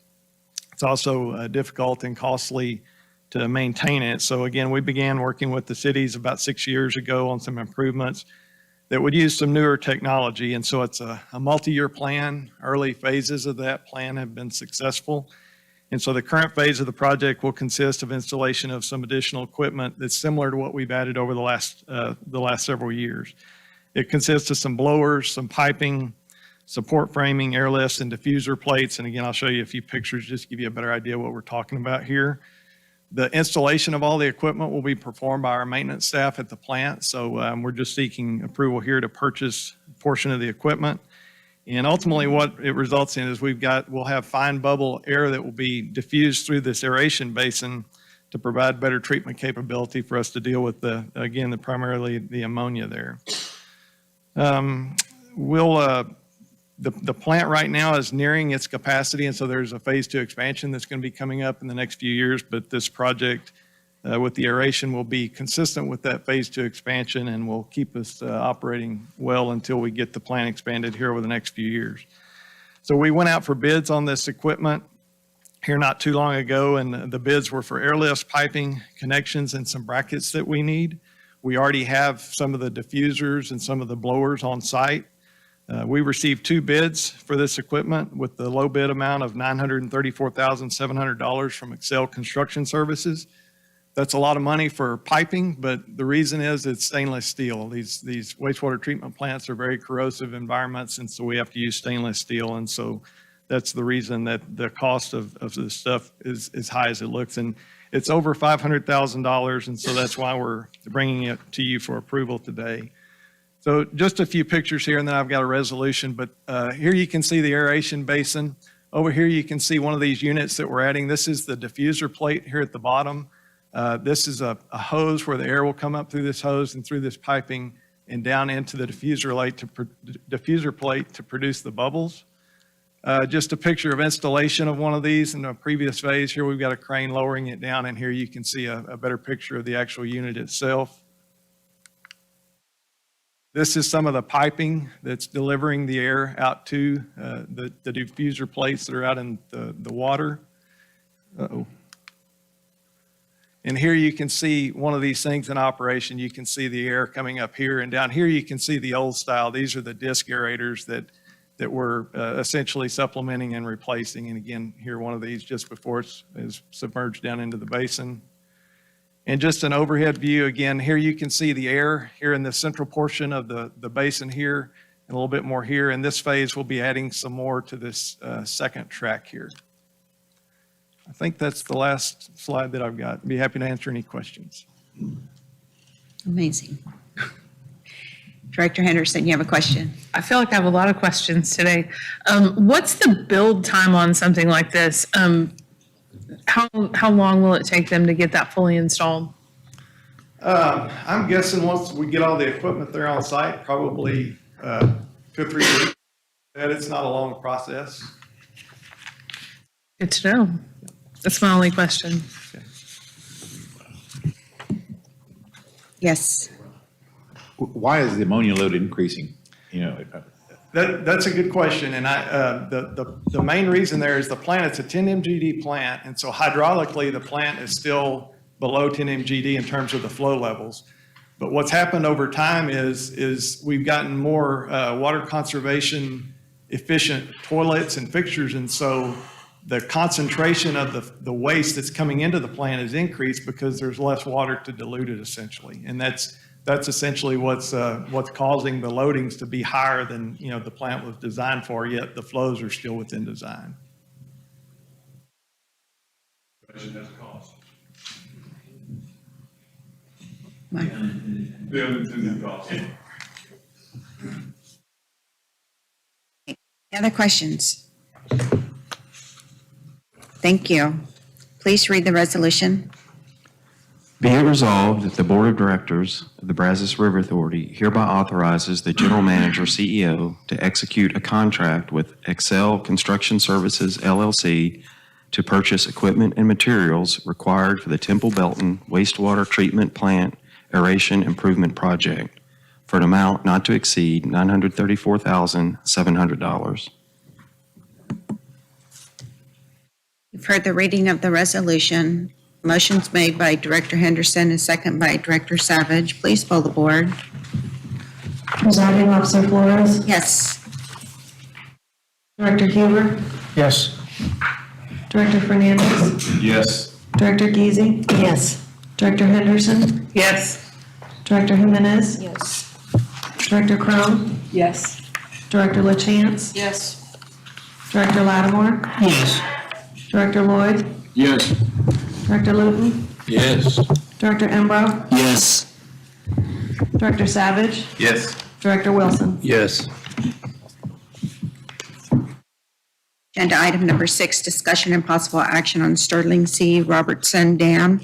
It's also difficult and costly to maintain it. So again, we began working with the cities about 6 years ago on some improvements that would use some newer technology. And so it's a multi-year plan. Early phases of that plan have been successful. And so the current phase of the project will consist of installation of some additional equipment that's similar to what we've added over the last several years. It consists of some blowers, some piping, support framing, air lifts, and diffuser plates. And again, I'll show you a few pictures just to give you a better idea of what we're talking about here. The installation of all the equipment will be performed by our maintenance staff at the plant. So we're just seeking approval here to purchase a portion of the equipment. And ultimately what it results in is we'll have fine bubble air that will be diffused through this aeration basin to provide better treatment capability for us to deal with primarily the ammonia there. The plant right now is nearing its capacity, and so there's a phase 2 expansion that's going to be coming up in the next few years, but this project with the aeration will be consistent with that phase 2 expansion and will keep us operating well until we get the plant expanded here over the next few years. So we went out for bids on this equipment here not too long ago, and the bids were for airlifts, piping, connections, and some brackets that we need. We already have some of the diffusers and some of the blowers on site. We received 2 bids for this equipment with the low bid amount of $934,700 from Excel Construction Services. That's a lot of money for piping, but the reason is it's stainless steel. These wastewater treatment plants are very corrosive environments, and so we have to use stainless steel. And so that's the reason that the cost of this stuff is as high as it looks. And it's over $500,000, and so that's why we're bringing it to you for approval today. So just a few pictures here, and then I've got a resolution. But here you can see the aeration basin. Over here you can see one of these units that we're adding. This is the diffuser plate here at the bottom. This is a hose where the air will come up through this hose and through this piping and down into the diffuser plate to produce the bubbles. Just a picture of installation of one of these in the previous phase. Here we've got a crane lowering it down, and here you can see a better picture of the actual unit itself. This is some of the piping that's delivering the air out to the diffuser plates that are out in the water. Uh-oh. And here you can see one of these things in operation. You can see the air coming up here, and down here you can see the old style. These are the disc aerators that we're essentially supplementing and replacing. And again, here one of these just before it's submerged down into the basin. And just an overhead view, again, here you can see the air here in the central portion of the basin here, and a little bit more here. In this phase, we'll be adding some more to this second track here. I think that's the last slide that I've got. Be happy to answer any questions. Amazing. Director Henderson, you have a question? I feel like I have a lot of questions today. What's the build time on something like this? How long will it take them to get that fully installed? I'm guessing once we get all the equipment there on site, probably 2 or 3 weeks. And it's not a long process. Good to know. That's my only question. Yes. Why is the ammonia load increasing? That's a good question, and the main reason there is the plant. It's a 10 MGD plant, and so hydraulically the plant is still below 10 MGD in terms of the flow levels. But what's happened over time is we've gotten more water conservation efficient toilets and fixtures, and so the concentration of the waste that's coming into the plant is increased because there's less water to dilute it essentially, and that's essentially what's causing the loadings to be higher than the plant was designed for, yet the flows are still within design. Has a cost. Mike. Any other questions? Thank you. Please read the resolution. Be it resolved that the Board of Directors of the Brazos River Authority hereby authorizes the General Manager, CEO, to execute a contract with Excel Construction Services, LLC, to purchase equipment and materials required for the Temple Belton Wastewater Treatment Plant Aeration Improvement Project for an amount not to exceed $934,700. You've heard the reading of the resolution. Motion's made by Director Henderson and second by Director Savage. Please poll the board. Presiding Officer Flores, Yes. Director Huber, Yes. Director Fernandez, Yes. Director Giese. Yes. Director Henderson, Yes. Director Jimenez, Yes. Director Crone, Yes. Director LaChance, Yes. Director Lattimore, Yes. Director Lloyd, Yes. Director Luton, Yes. Director Embro, Yes. Director Savage, Yes. Director Wilson. Yes. Agenda item number 6, discussion and possible action on Sterling C. Robertson Dam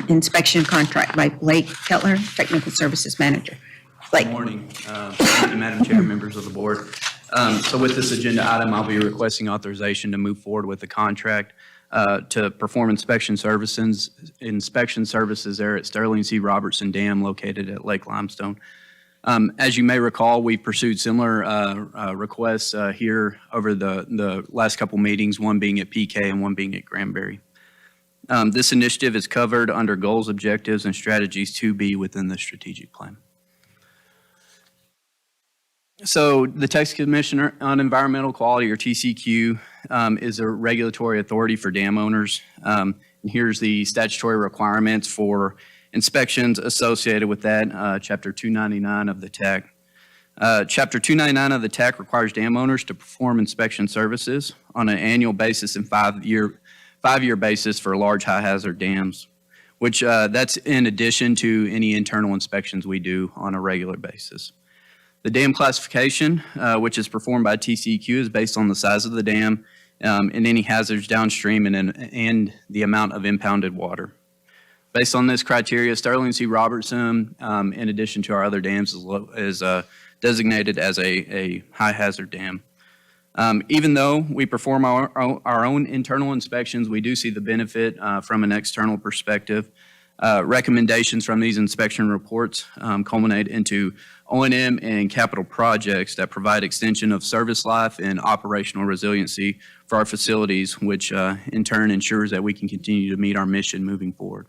inspection contract by Blake Kettler, Technical Services Manager. Blake. Good morning. Thank you, Madam Chair, members of the board. So with this agenda item, I'll be requesting authorization to move forward with the contract to perform inspection services there at Sterling C. Robertson Dam located at Lake Limestone. As you may recall, we pursued similar requests here over the last couple meetings, one being at PK and one being at Granbury. This initiative is covered under goals, objectives, and strategies to be within the strategic plan. So the Texas Commission on Environmental Quality, or TCQ, is a regulatory authority for dam owners. And here's the statutory requirements for inspections associated with that, Chapter 299 of the TAC. Chapter 299 of the TAC requires dam owners to perform inspection services on an annual basis and five-year basis for large high-hazard dams, which that's in addition to any internal inspections we do on a regular basis. The dam classification, which is performed by TCQ, is based on the size of the dam and any hazards downstream and the amount of impounded water. Based on this criteria, Sterling C. Robertson, in addition to our other dams, is designated as a high hazard dam. Even though we perform our own internal inspections, we do see the benefit from an external perspective. Recommendations from these inspection reports culminate into O&M and capital projects that provide extension of service life and operational resiliency for our facilities, which in turn ensures that we can continue to meet our mission moving forward.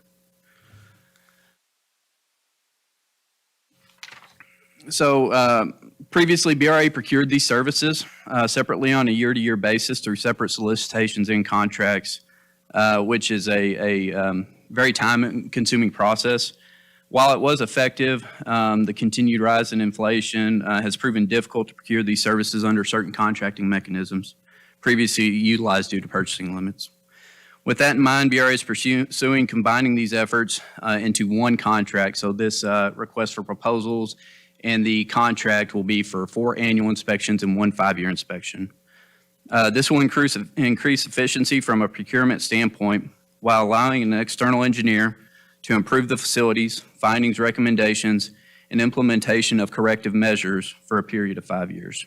So previously, BRA procured these services separately on a year-to-year basis through separate solicitations and contracts, which is a very time-consuming process. While it was effective, the continued rise in inflation has proven difficult to procure these services under certain contracting mechanisms previously utilized due to purchasing limits. With that in mind, BRA is pursuing combining these efforts into one contract. So this request for proposals and the contract will be for 4 annual inspections and 1 5-year inspection. This will increase efficiency from a procurement standpoint while allowing an external engineer to improve the facilities, findings, recommendations, and implementation of corrective measures for a period of 5 years.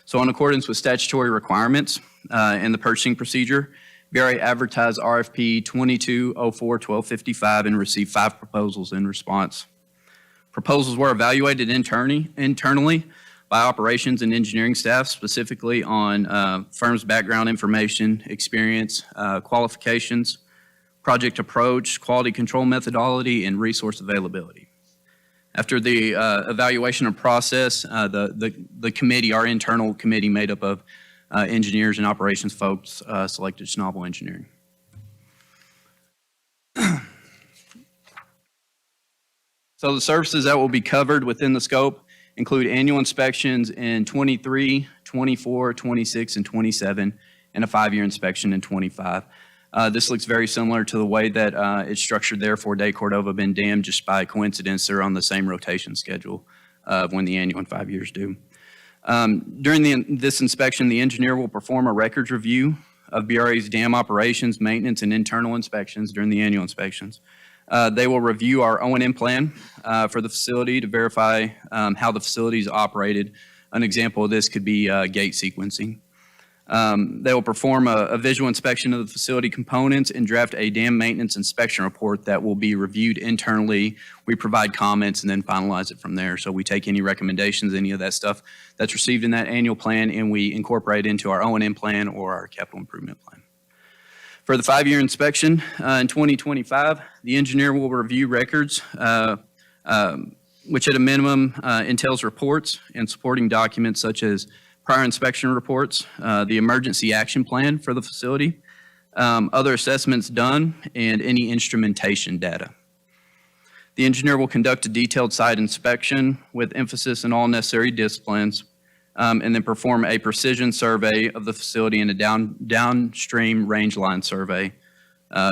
So in accordance with statutory requirements and the purchasing procedure, BRA advertised RFP 2204-1255 and received 5 proposals in response. Proposals were evaluated internally by operations and engineering staff, specifically on firm's background information, experience, qualifications, project approach, quality control methodology, and resource availability. After the evaluation and process, the committee, our internal committee made up of engineers and operations folks, selected Schnabel Engineering. So the services that will be covered within the scope include annual inspections in 23, 24, 26, and 27, and a 5-year inspection in 25. This looks very similar to the way that it's structured there for Day Cordova Bend Dam. Just by coincidence, they're on the same rotation schedule of when the annual and 5 years do. During this inspection, the engineer will perform a records review of BRA's dam operations, maintenance, and internal inspections during the annual inspections. They will review our O&M plan for the facility to verify how the facility is operated. An example of this could be gate sequencing. They will perform a visual inspection of the facility components and draft a dam maintenance inspection report that will be reviewed internally. We provide comments and then finalize it from there. So we take any recommendations, any of that stuff that's received in that annual plan, and we incorporate it into our O&M plan or our capital improvement plan. For the 5-year inspection in 2025, the engineer will review records, which at a minimum entails reports and supporting documents such as prior inspection reports, the emergency action plan for the facility, other assessments done, and any instrumentation data. The engineer will conduct a detailed site inspection with emphasis on all necessary disciplines, and then perform a precision survey of the facility and a downstream range line survey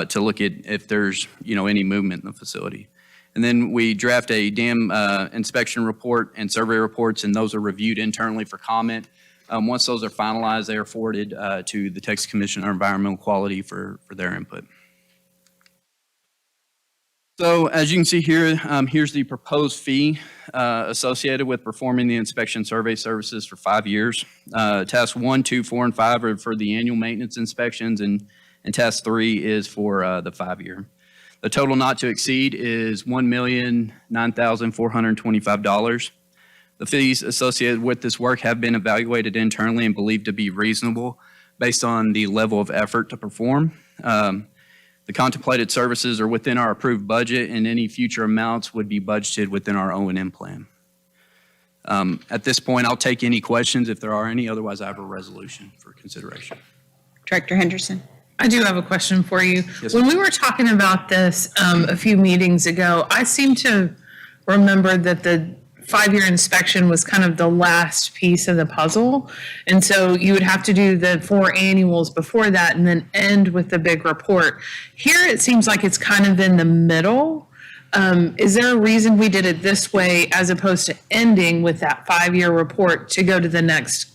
to look at if there's any movement in the facility. And then we draft a dam inspection report and survey reports, and those are reviewed internally for comment. Once those are finalized, they are forwarded to the Texas Commission on Environmental Quality for their input. So as you can see here, here's the proposed fee associated with performing the inspection survey services for 5 years. Task 1, 2, 4, and 5 are for the annual maintenance inspections, and task 3 is for the 5-year. The total not to exceed is $1,009,425. The fees associated with this work have been evaluated internally and believed to be reasonable based on the level of effort to perform. The contemplated services are within our approved budget, and any future amounts would be budgeted within our O&M plan. At this point, I'll take any questions if there are any. Otherwise, I have a resolution for consideration. Director Henderson. I do have a question for you. Yes, When ma'am. we were talking about this a few meetings ago, I seem to remember that the 5-year inspection was kind of the last piece of the puzzle. And so you would have to do the 4 annuals before that and then end with the big report. Here, it seems like it's kind of in the middle. Is there a reason we did it this way as opposed to ending with that 5-year report to go to the next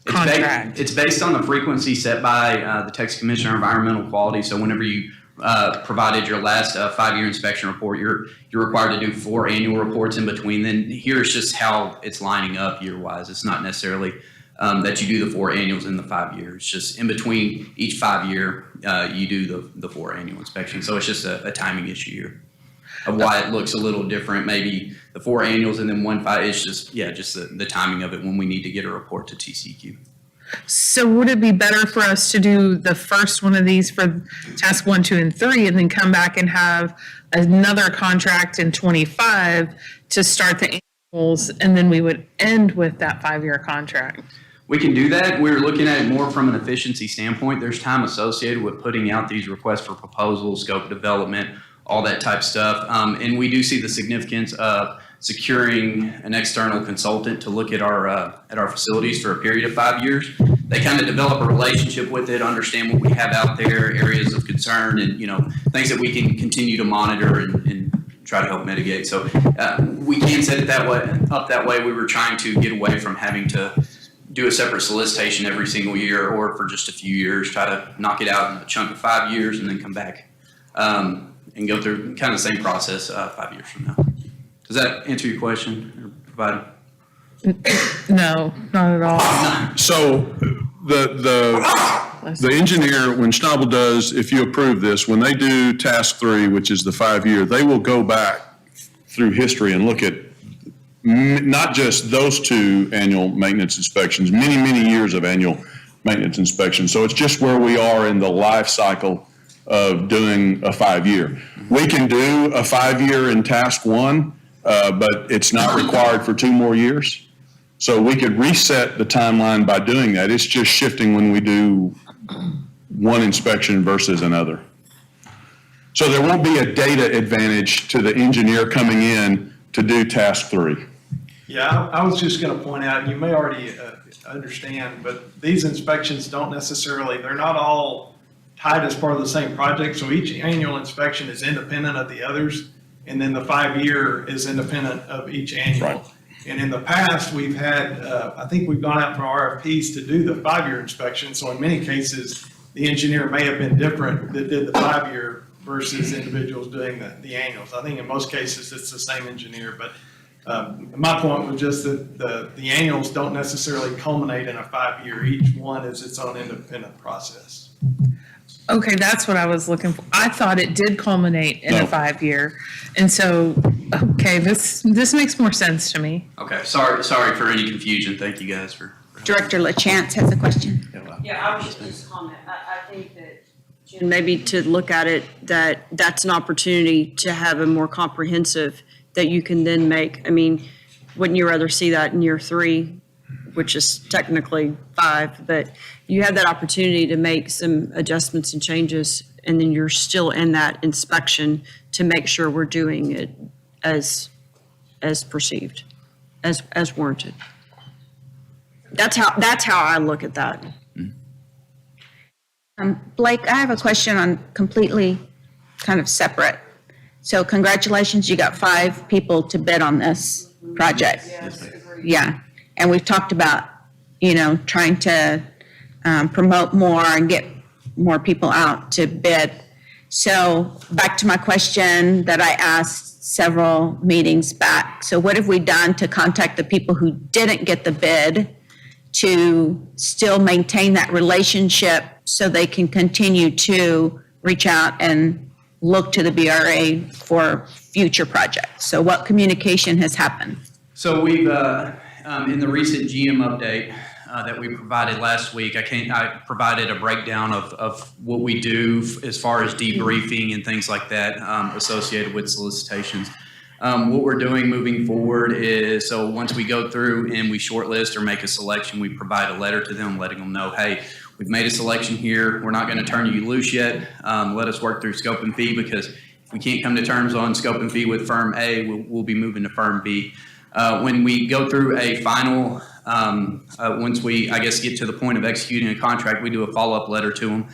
contract? It's based on the frequency set by the Texas Commission on Environmental Quality. So whenever you provided your last 5-year inspection report, you're required to do 4 annual reports in between. Then here's just how it's lining up year-wise. It's not necessarily that you do the 4 annuals in the 5 years. It's just in between each 5-year, you do the 4 annual inspections. So it's just a timing issue here of why it looks a little different. Maybe the 4 annuals and then 1 5. It's just the timing of it when we need to get a report to TCQ. So would it be better for us to do the first one of these for task 1, 2, and 3, and then come back and have another contract in 25 to start the annuals, and then we would end with that 5-year contract? We can do that. We're looking at it more from an efficiency standpoint. There's time associated with putting out these requests for proposals, scope development, all that type stuff. And we do see the significance of securing an external consultant to look at our facilities for a period of 5 years. They kind of develop a relationship with it, understand what we have out there, areas of concern, and things that we can continue to monitor and try to help mitigate. So we can set it that way. We were trying to get away from having to do a separate solicitation every single year or for just a few years, try to knock it out in a chunk of 5 years and then come back and go through kind of the same process 5 years from now. Does that answer your question or provide? No, not at all. So the engineer, when Schnabel does, if you approve this, when they do task 3, which is the 5-year, they will go back through history and look at not just those 2 annual maintenance inspections, many, many years of annual maintenance inspections. So it's just where we are in the life cycle of doing a 5-year. We can do a 5-year in task 1, but it's not required for 2 more years. So we could reset the timeline by doing that. It's just shifting when we do one inspection versus another. So there won't be a data advantage to the engineer coming in to do task 3. Yeah, I was just going to point out, you may already understand, but these inspections don't necessarily, they're not all tied as part of the same project. So each annual inspection is independent of the others. And then the 5-year is independent of each annual. Right. And in the past, we've had, I think we've gone out for RFPs to do the 5-year inspection. So in many cases, the engineer may have been different that did the 5-year versus individuals doing the annuals. I think in most cases, it's the same engineer, but my point was just that the annuals don't necessarily culminate in a 5-year. Each one is its own independent process. Okay, that's what I was looking for. I thought it did culminate in a 5-year. And so, okay, this makes more sense to me. Okay, sorry for any confusion. Thank you guys for. Director LaChance has a question. Yeah, I was just comment. I think that, Jen, maybe to look at it, that's an opportunity to have a more comprehensive, that you can then make. I mean, wouldn't you rather see that in year 3, which is technically 5, but you have that opportunity to make some adjustments and changes, and then you're still in that inspection to make sure we're doing it as perceived, as warranted. That's how I look at that. Blake, I have a question on completely kind of separate. So congratulations, you got 5 people to bid on this project. Yeah, and we've talked about, trying to promote more and get more people out to bid. So back to my question that I asked several meetings back. So what have we done to contact the people who didn't get the bid to still maintain that relationship so they can continue to reach out and look to the BRA for future projects? So what communication has happened? So we've, in the recent GM update that we provided last week, I provided a breakdown of what we do as far as debriefing and things like that associated with solicitations. What we're doing moving forward is, so once we go through and we shortlist or make a selection, we provide a letter to them letting them know, hey, we've made a selection here. We're not going to turn you loose yet. Let us work through scope and fee, because if we can't come to terms on scope and fee with firm A, we'll be moving to firm B. When we go through a final, once we, get to the point of executing a contract, we do a follow-up letter to them,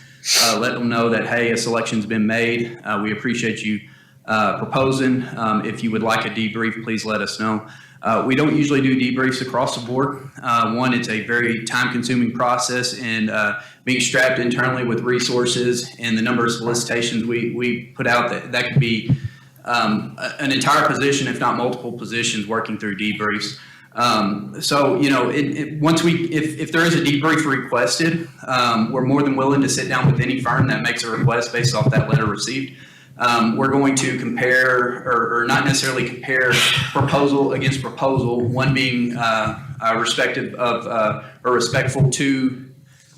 let them know that, hey, a selection's been made. We appreciate you proposing. If you would like a debrief, please let us know. We don't usually do debriefs across the board. One, it's a very time-consuming process, and being strapped internally with resources and the number of solicitations we put out, that could be an entire position, if not multiple positions, working through debriefs. So, once if there is a debrief requested, we're more than willing to sit down with any firm that makes a request based off that letter received. We're going to compare, or not necessarily compare, proposal against proposal, one being respective of or respectful to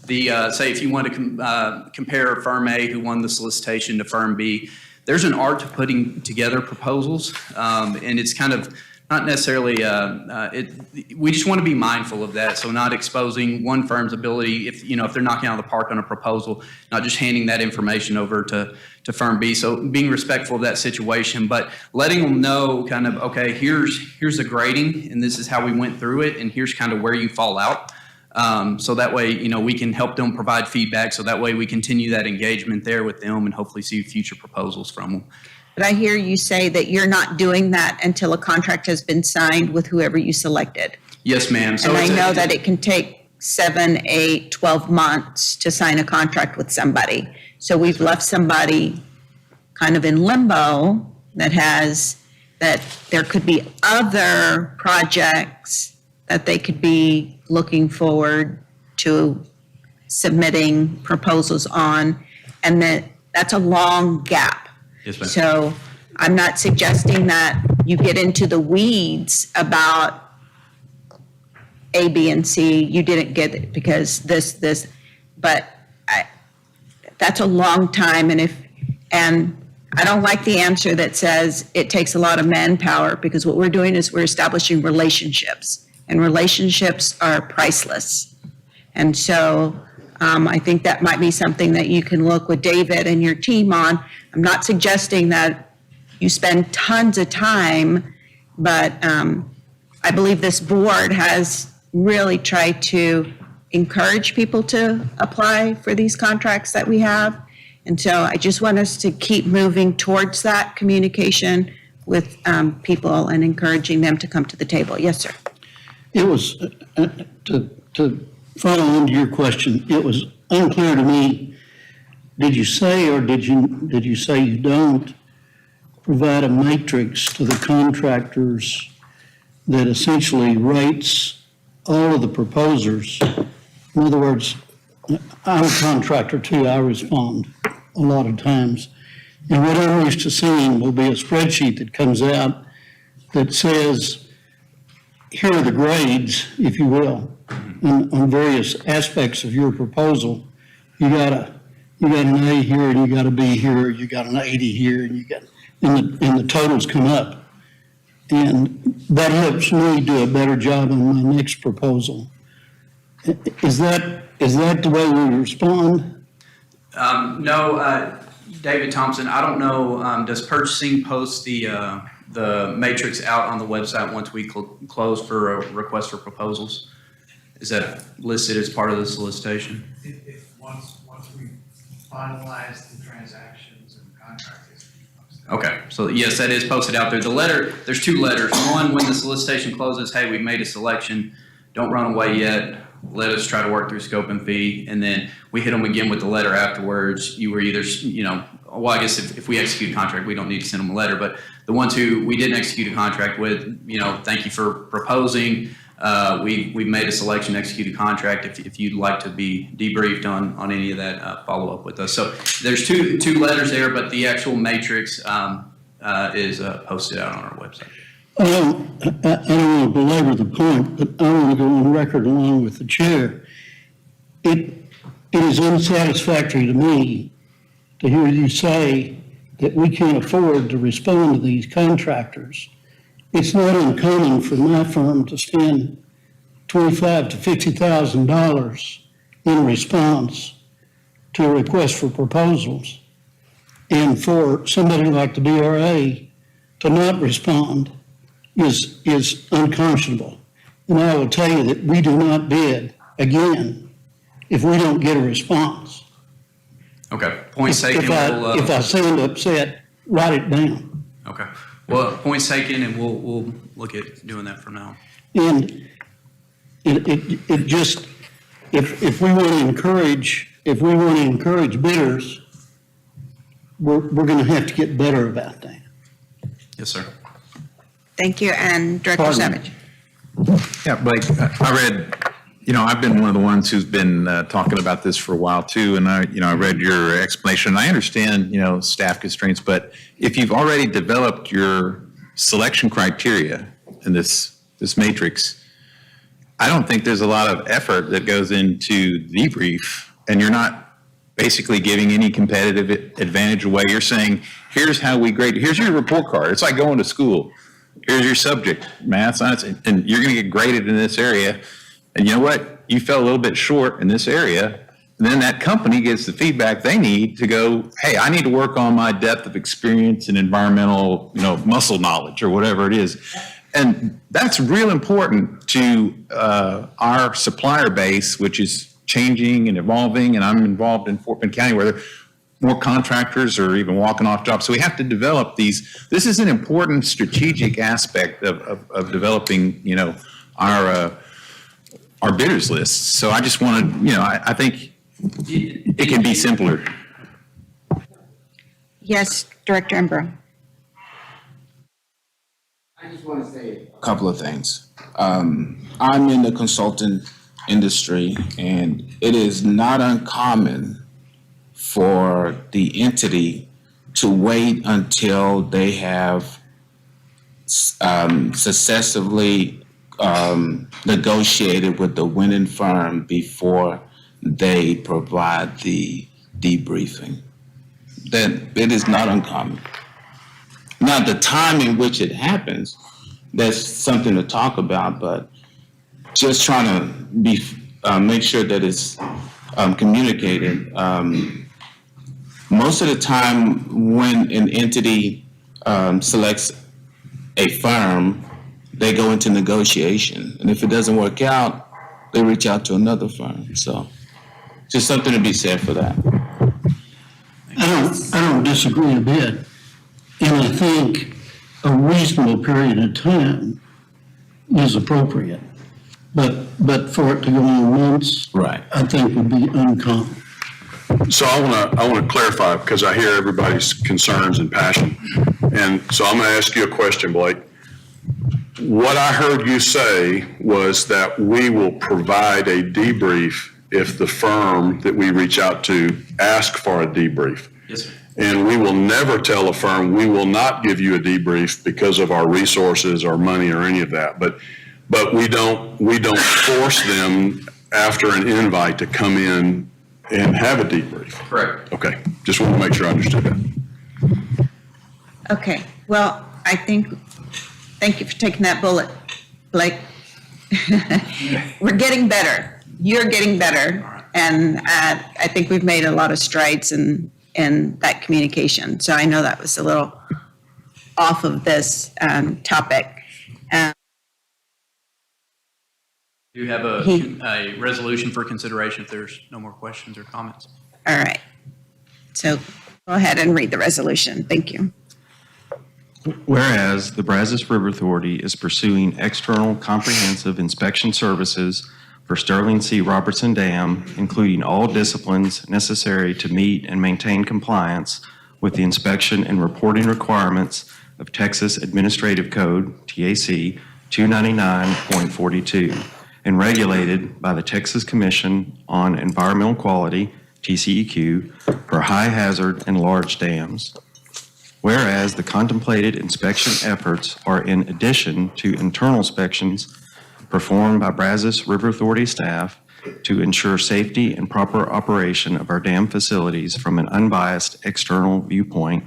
the, say if you want to compare firm A who won the solicitation to firm B, there's an art to putting together proposals, and it's kind of not necessarily, we just want to be mindful of that. So not exposing one firm's ability, if they're knocking out of the park on a proposal, not just handing that information over to firm B. So being respectful of that situation, but letting them know kind of, okay, here's the grading, and this is how we went through it, and here's kind of where you fall out. So that way, we can help them provide feedback. So that way we continue that engagement there with them and hopefully see future proposals from them. But I hear you say that you're not doing that until a contract has been signed with whoever you selected. Yes, ma'am. So and I know that it can take 7, 8, 12 months to sign a contract with somebody. So we've left somebody kind of in limbo that there could be other projects that they could be looking forward to submitting proposals on, and that's a long gap. Yes, ma'am. So I'm not suggesting that you get into the weeds about A, B, and C. You didn't get it because this, but that's a long time. And I don't like the answer that says it takes a lot of manpower, because what we're doing is we're establishing relationships, and relationships are priceless. And so I think that might be something that you can look with David and your team on. I'm not suggesting that you spend tons of time, but I believe this board has really tried to encourage people to apply for these contracts that we have. And so I just want us to keep moving towards that communication with people and encouraging them to come to the table. Yes, sir. It was, to follow on to your question, it was unclear to me did you say, or did you say you don't provide a matrix to the contractors that essentially rates all of the proposers? In other words, I'm a contractor too, I respond a lot of times. And what I'm used to seeing will be a spreadsheet that comes out that says, here are the grades, if you will, on various aspects of your proposal. You got an A here, and you got a B here, you got an 80 here, and and the totals come up. And that helps me do a better job on my next proposal. Is that the way we respond? No, David Thompson, I don't know, does purchasing post the matrix out on the website once we close for a request for proposals? Is that listed as part of the solicitation? If once we finalize the transactions and contracts. Okay, so yes, that is posted out there. The letter, there's two letters. One, when the solicitation closes, hey, we've made a selection, don't run away yet. Let us try to work through scope and fee. And then we hit them again with the letter afterwards. You were either, well, I guess if we execute a contract, we don't need to send them a letter. But the ones who we didn't execute a contract with, thank you for proposing. We've made a selection, executed contract. If you'd like to be debriefed on any of that, follow up with us. So there's two letters there, but the actual matrix is posted out on our website. I don't want to belabor the point, but I want to go on record along with the chair. It is unsatisfactory to me to hear you say that we can't afford to respond to these contractors. It's not uncommon for my firm to spend $25,000 to $50,000 in response to a request for proposals. And for somebody like the DRA to not respond is unconscionable. And I will tell you that we do not bid again if we don't get a response. Okay, point taken. If I sound upset, write it down. Okay, well, point's taken, and we'll look at doing that from now. And it just, if we want to encourage bidders, we're going to have to get better about that. Yes, sir. Thank you, and Director Savage. Yeah, Blake, I read, I've been one of the ones who's been talking about this for a while too, and I read your explanation. I understand, staff constraints, but if you've already developed your selection criteria in this matrix, I don't think there's a lot of effort that goes into debrief, and you're not basically giving any competitive advantage away. You're saying, here's how we grade, here's your report card. It's like going to school. Here's your subject, math, science, and you're going to get graded in this area. And you know what? You fell a little bit short in this area. And then that company gets the feedback they need to go, hey, I need to work on my depth of experience and environmental, muscle knowledge or whatever it is. And that's real important to our supplier base, which is changing and evolving. And I'm involved in Fort Bend County where there are more contractors or even walking off jobs. So we have to develop these. This is an important strategic aspect of developing, our bidders list. So I just want to, I think it can be simpler. Yes, Director Embro. I just want to say a couple of things. I'm in the consultant industry, and it is not uncommon for the entity to wait until they have successively negotiated with the winning firm before they provide the debriefing. That it is not uncommon. Now, the time in which it happens, that's something to talk about, but just trying to make sure that it's communicated. Most of the time when an entity selects a firm, they go into negotiation. And if it doesn't work out, they reach out to another firm. So just something to be said for that. I don't disagree a bit. And I think a reasonable period of time is appropriate. But for it to go on months, right, I think would be uncommon. So I want to clarify because I hear everybody's concerns and passion. And so I'm going to ask you a question, Blake. What I heard you say was that we will provide a debrief if the firm that we reach out to ask for a debrief. Yes, sir. And we will never tell a firm, we will not give you a debrief because of our resources or money or any of that. But we don't force them after an invite to come in and have a debrief. Correct. Okay, just want to make sure I understood that. Okay, well, thank you for taking that bullet, Blake. We're getting better. You're getting better. And I think we've made a lot of strides in that communication. So I know that was a little off of this topic. Do you have a resolution for consideration if there's no more questions or comments? All right. So go ahead and read the resolution. Thank you. Whereas the Brazos River Authority is pursuing external comprehensive inspection services for Sterling C. Robertson Dam, including all disciplines necessary to meet and maintain compliance with the inspection and reporting requirements of Texas Administrative Code, TAC 299.42, and regulated by the Texas Commission on Environmental Quality, TCEQ, for high hazard and large dams. Whereas the contemplated inspection efforts are in addition to internal inspections performed by Brazos River Authority staff to ensure safety and proper operation of our dam facilities from an unbiased external viewpoint.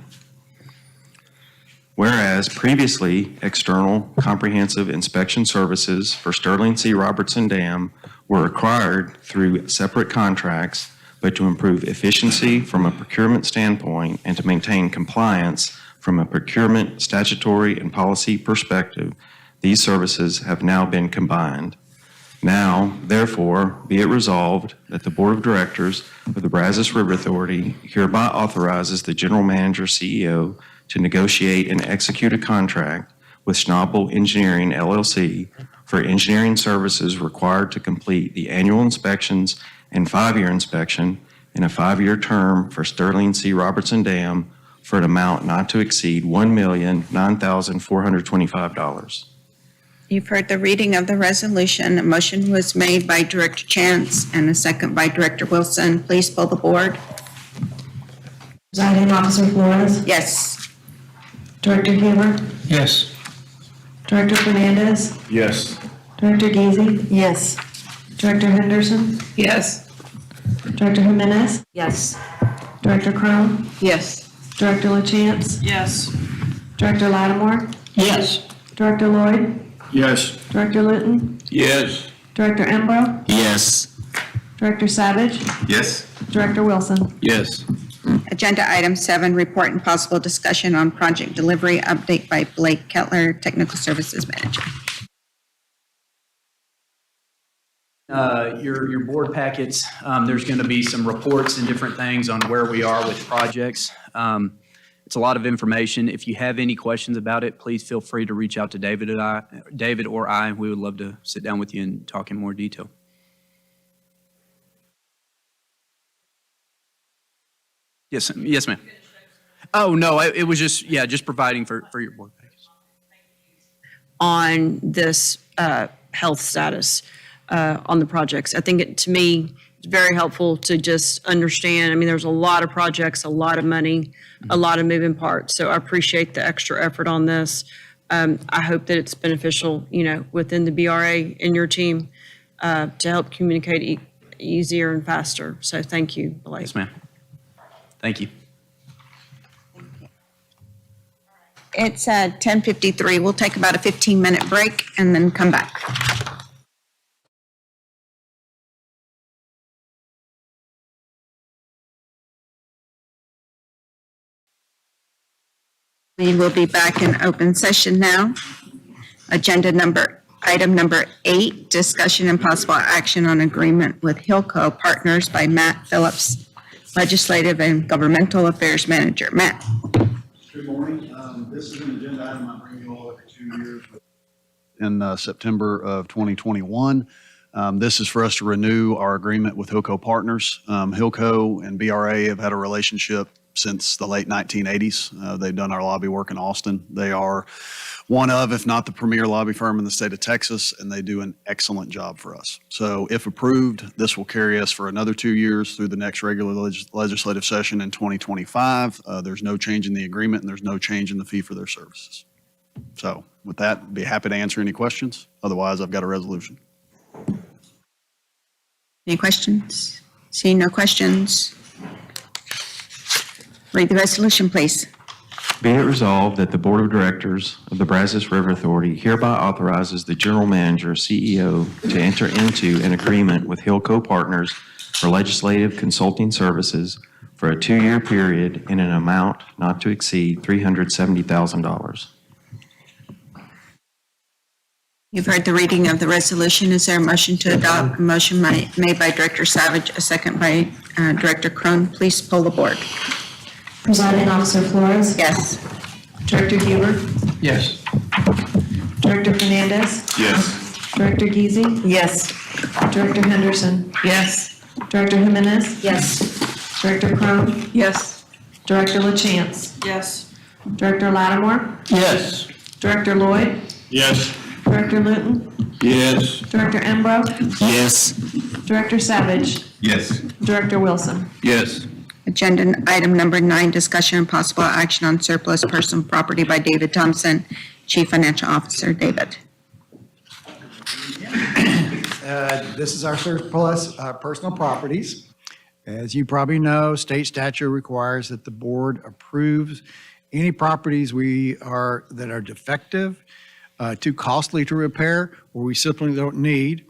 Whereas previously external comprehensive inspection services for Sterling C. Robertson Dam were required through separate contracts, but to improve efficiency from a procurement standpoint and to maintain compliance from a procurement, statutory, and policy perspective, these services have now been combined. Now, therefore, be it resolved that the Board of Directors of the Brazos River Authority hereby authorizes the General Manager CEO to negotiate and execute a contract with Schnabel Engineering LLC for engineering services required to complete the annual inspections and 5-year inspection in a 5-year term for Sterling C. Robertson Dam for an amount not to exceed $1,009,425. You've heard the reading of the resolution. A motion was made by Director Chance and a second by Director Wilson. Please poll the board. Presiding Officer Flores? Yes. Director Haber? Yes. Director Fernandez? Yes. Director Geezy? Yes. Director Henderson? Yes. Director Jimenez? Yes. Director Crone? Yes. Director LaChance? Yes. Director Lattimore? Yes. Director Lloyd? Yes. Director Litton? Yes. Director Embro? Yes. Director Savage? Yes. Director Wilson? Yes. Agenda item 7, report and possible discussion on project delivery update by Blake Kettler, Technical Services Manager. Your board packets, there's going to be some reports and different things on where we are with projects. It's a lot of information. If you have any questions about it, please feel free to reach out to David or I. We would love to sit down with you and talk in more detail. Yes, ma'am. Oh, no, it was just providing for your board packets. On this health status on the projects. I think to me, it's very helpful to just understand. I mean, there's a lot of projects, a lot of money, a lot of moving parts. So I appreciate the extra effort on this. I hope that it's beneficial, within the BRA and your team to help communicate easier and faster. So thank you, Blake. Yes, ma'am. Thank you. It's 10:53. We'll take about a 15-minute break and then come back. We will be back in open session now. Item number 8, discussion and possible action on agreement with Hillco Partners by Matt Phillips, Legislative and Governmental Affairs Manager. Matt. Good morning. This is an agenda item I bring you all every 2 years in September of 2021. This is for us to renew our agreement with Hilco Partners. Hilco and BRA have had a relationship since the late 1980s. They've done our lobby work in Austin. They are one of, if not the premier lobby firm in the state of Texas, and they do an excellent job for us. So if approved, this will carry us for another 2 years through the next regular legislative session in 2025. There's no change in the agreement, and there's no change in the fee for their services. So with that, be happy to answer any questions. Otherwise, I've got a resolution. Any questions? Seeing no questions. Read the resolution, please. Be it resolved that the Board of Directors of the Brazos River Authority hereby authorizes the General Manager, CEO, to enter into an agreement with Hilco Partners for legislative consulting services for a 2-year period in an amount not to exceed $370,000. You've heard the reading of the resolution. Is there a motion to adopt? A motion made by Director Savage, a second by Director Crone. Please poll the board. Presiding Officer Flores? Yes. Director Huber? Yes. Director Fernandez? Yes. Director Geezy? Yes. Director Henderson? Yes. Director Jimenez? Yes. Director Crone? Yes. Director LaChance? Yes. Director Lattimore? Yes. Director Lloyd? Yes. Director Luton? Yes. Director Embro? Yes. Director Savage? Yes. Director Wilson? Yes. Agenda item number 9, discussion and possible action on surplus personal property by David Thompson, Chief Financial Officer. David. This is our surplus personal properties. As you probably know, state statute requires that the board approves any properties that are defective, too costly to repair, or we simply don't need.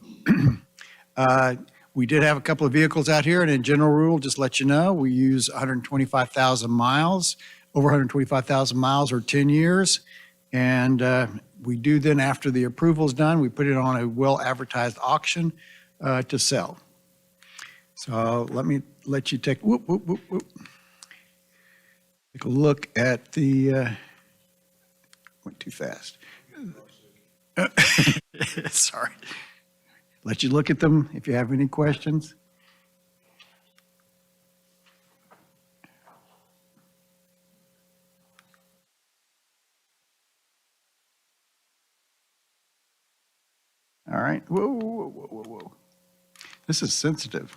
We did have a couple of vehicles out here, and in general rule, just let you know, we use 125,000 miles, over 125,000 miles or 10 years. And we do then, after the approval is done, we put it on a well-advertised auction to sell. So let me let you take a look at the, went too fast. Sorry. Let you look at them if you have any questions. All right. Whoa, whoa, whoa, whoa, whoa. This is sensitive.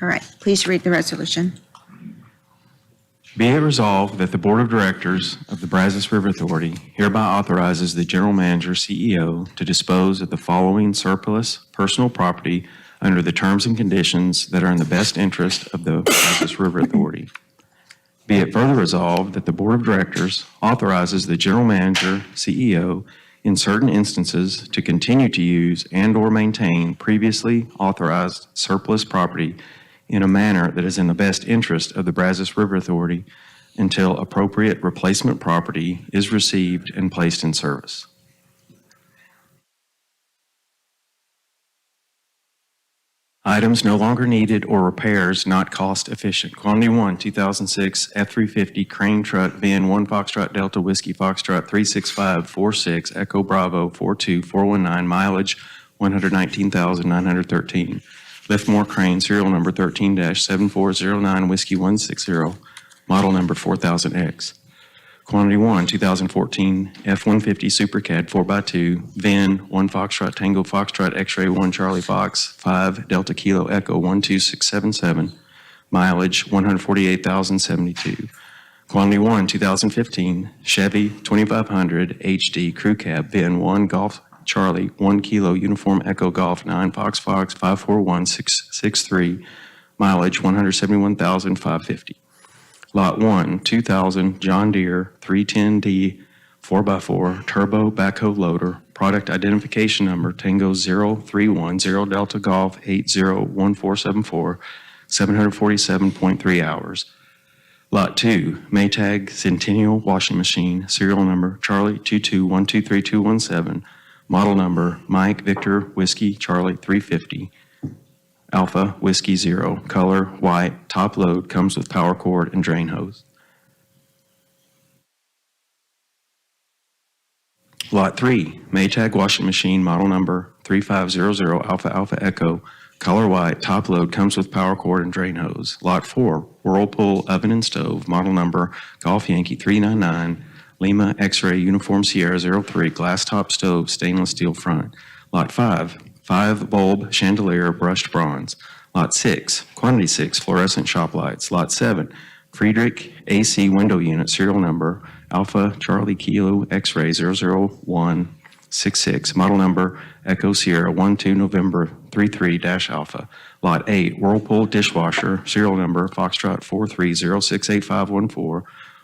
All right, please read the resolution. Be it resolved that the Board of Directors of the Brazos River Authority hereby authorizes the General Manager, CEO, to dispose of the following surplus personal property under the terms and conditions that are in the best interest of the Brazos River Authority. Be it further resolved that the Board of Directors authorizes the General Manager, CEO, in certain instances to continue to use and/or maintain previously authorized surplus property in a manner that is in the best interest of the Brazos River Authority until appropriate replacement property is received and placed in service. Items no longer needed or repairs not cost efficient. Quantity 1, 2006 F-350 crane truck VIN 1 Foxtrot Delta Whiskey Foxtrot 36546 Echo Bravo 42419 mileage 119,913. Liftmore crane serial number 13-7409 Whiskey 160 model number 4000X. Quantity 1, 2014 F-150 Super Cad 4x2 VIN 1 Foxtrot Tango Foxtrot X-Ray 1 Charlie Fox 5 Delta Kilo Echo 12677 mileage 148,072. Quantity 1, 2015 Chevy 2500 HD Crew Cab VIN 1 Golf Charlie 1 Kilo Uniform Echo Golf 9 Fox 541663 mileage 171,550. Lot 1, 2000 John Deere 310D 4x4 Turbo Backhoe Loader, product identification number Tango 0310 Delta Golf 801474, 747.3 hours. Lot 2, Maytag Centennial Washing Machine, serial number Charlie 221232217, model number Mike Victor Whiskey Charlie 350. Alpha Whiskey 0, color white, top load, comes with power cord and drain hose. Lot 3, Maytag washing machine, model number 3500 Alpha Alpha Echo, color white, top load, comes with power cord and drain hose. Lot 4, Whirlpool oven and stove, model number Golf Yankee 399, Lima X-Ray Uniform Sierra 03, glass top stove, stainless steel front. Lot 5, 5 bulb chandelier, brushed bronze. Lot 6, quantity 6, fluorescent shop lights. Lot 7, Friedrich AC window unit, serial number Alpha Charlie Kilo X-Ray 00166, model number Echo Sierra 12 November 33-Alpha. Lot 8, Whirlpool dishwasher, serial number Foxtrot 43068514,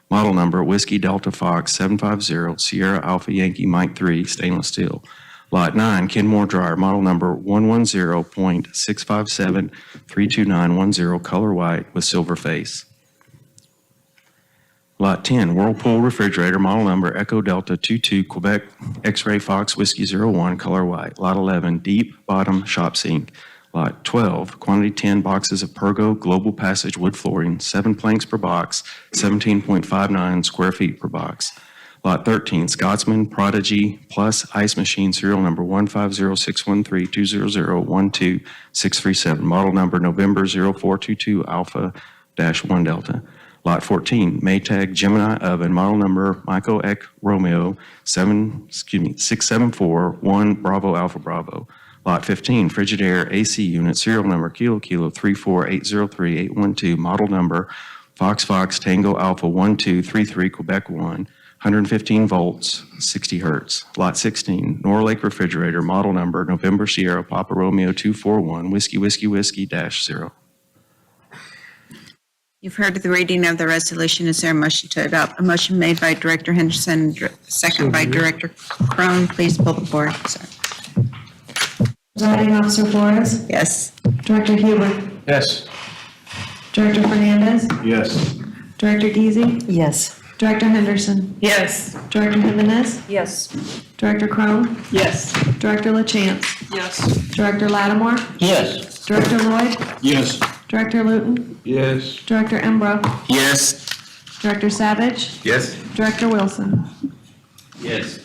model number Whiskey Delta Fox 750 Sierra Alpha Yankee Mike 3, stainless steel. Lot 9, Kenmore dryer, model number 110.657-32910, color white with silver face. Lot 10, Whirlpool refrigerator, model number Echo Delta 22 Quebec X-Ray Fox Whiskey 01, color white. Lot 11, deep bottom shop sink. Lot 12, quantity 10 boxes of Pergo Global Passage wood flooring, 7 planks per box, 17.59 square feet per box. Lot 13, Scotsman Prodigy Plus Ice Machine, serial number 150-613-200-12637, model number November 0422 Alpha-1 Delta. Lot 14, Maytag Gemini oven, model number Michael Eck Romeo 6741 Bravo Alpha Bravo. Lot 15, Frigidaire AC unit, serial number Kilo 34803-812, model number Fox Tango Alpha 1233 Quebec 1, 115 volts, 60 hertz. Lot 16, Norlake refrigerator, model number November Sierra Papa Romeo 241 Whiskey-0. You've heard the reading of the resolution. Is there a motion to adopt? A motion made by Director Henderson, second by Director Crone. Please pull the board. Sorry. Presiding Officer Flores? Yes. Director Huber? Yes. Director Fernandez? Yes. Director Geezy? Yes. Director Henderson? Yes. Director Jimenez? Yes. Director Crone? Yes. Director LaChance? Yes. Director Lattimore? Yes. Director Lloyd? Yes. Director Luton? Yes. Director Embro? Yes. Director Savage? Yes. Director Wilson? Yes.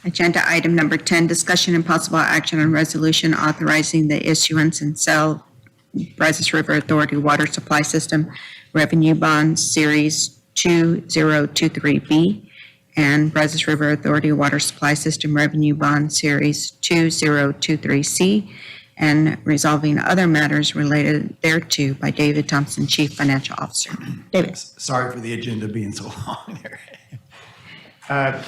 Agenda item number 10, discussion and possible action on resolution authorizing the issuance and sale Brazos River Authority Water Supply System Revenue Bond Series 2023B and Brazos River Authority Water Supply System Revenue Bond Series 2023C and resolving other matters related thereto by David Thompson, Chief Financial Officer. David. Sorry for the agenda being so long here.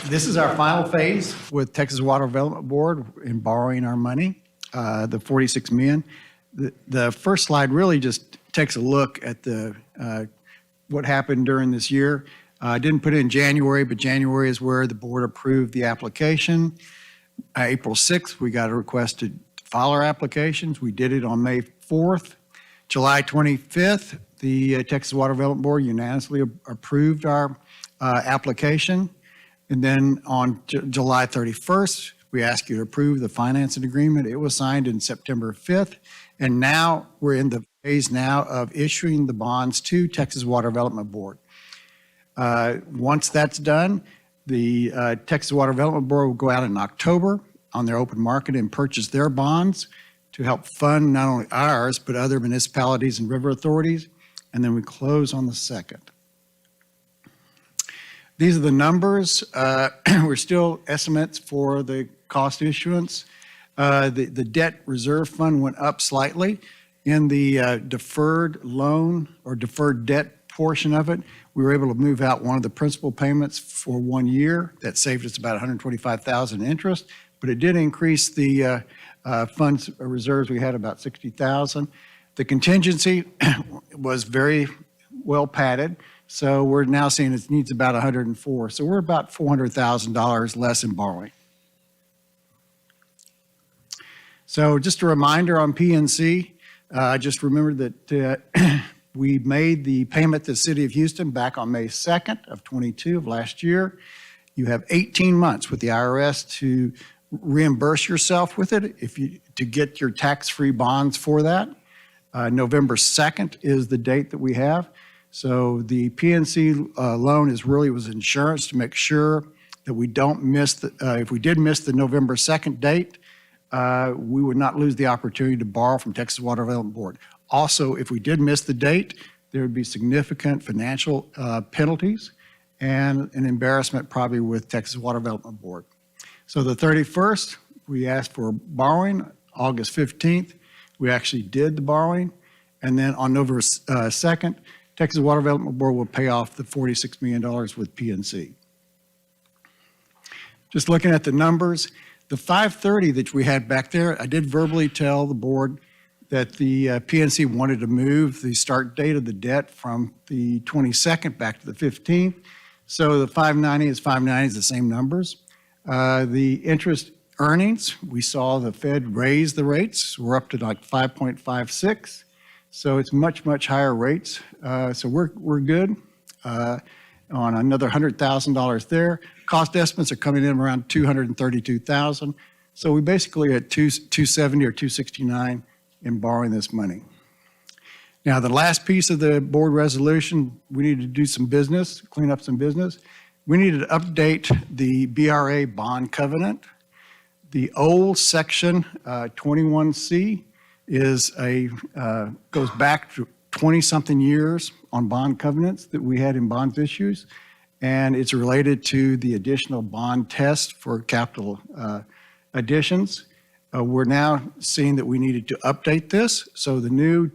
This is our final phase with Texas Water Development Board in borrowing our money, the $46 million. The first slide really just takes a look at what happened during this year. I didn't put it in January, but January is where the board approved the application. April 6th, we got a request to file our applications. We did it on May 4th. July 25th, the Texas Water Development Board unanimously approved our application. And then on July 31st, we asked you to approve the financing agreement. It was signed in September 5th. And now we're in the phase now of issuing the bonds to Texas Water Development Board. Once that's done, the Texas Water Development Board will go out in October on their open market and purchase their bonds to help fund not only ours, but other municipalities and river authorities. And then we close on the 2nd. These are the numbers. We're still estimates for the cost issuance. The debt reserve fund went up slightly. In the deferred loan or deferred debt portion of it, we were able to move out one of the principal payments for 1 year. That saved us about $125,000 in interest, but it did increase the funds reserves. We had about $60,000. The contingency was very well padded. So we're now seeing it needs about 104. So we're about $400,000 less in borrowing. So just a reminder on PNC, just remember that we made the payment to the City of Houston back on May 2nd of 22 of last year. You have 18 months with the IRS to reimburse yourself with it to get your tax-free bonds for that. November 2nd is the date that we have. So the PNC loan was insurance to make sure that we don't miss, if we did miss the November 2nd date, we would not lose the opportunity to borrow from Texas Water Development Board. Also, if we did miss the date, there would be significant financial penalties and an embarrassment probably with Texas Water Development Board. So the 31st, we asked for borrowing. August 15th, we actually did the borrowing. And then on November 2nd, Texas Water Development Board will pay off the $46 million with PNC. Just looking at the numbers, the 530 that we had back there, I did verbally tell the board that the PNC wanted to move the start date of the debt from the 22nd back to the 15th. So the 590 is 590 is the same numbers. The interest earnings, we saw the Fed raise the rates. We're up to like 5.56. So it's much, much higher rates. So we're good on another $100,000 there. Cost estimates are coming in around $232,000. So we basically at 270 or 269 in borrowing this money. Now, the last piece of the board resolution, we need to do some business, clean up some business. We needed to update the BRA bond covenant. The old section 21C goes back to 20-something years on bond covenants that we had in bonds issues, and it's related to the additional bond test for capital additions. We're now seeing that we needed to update this, so the new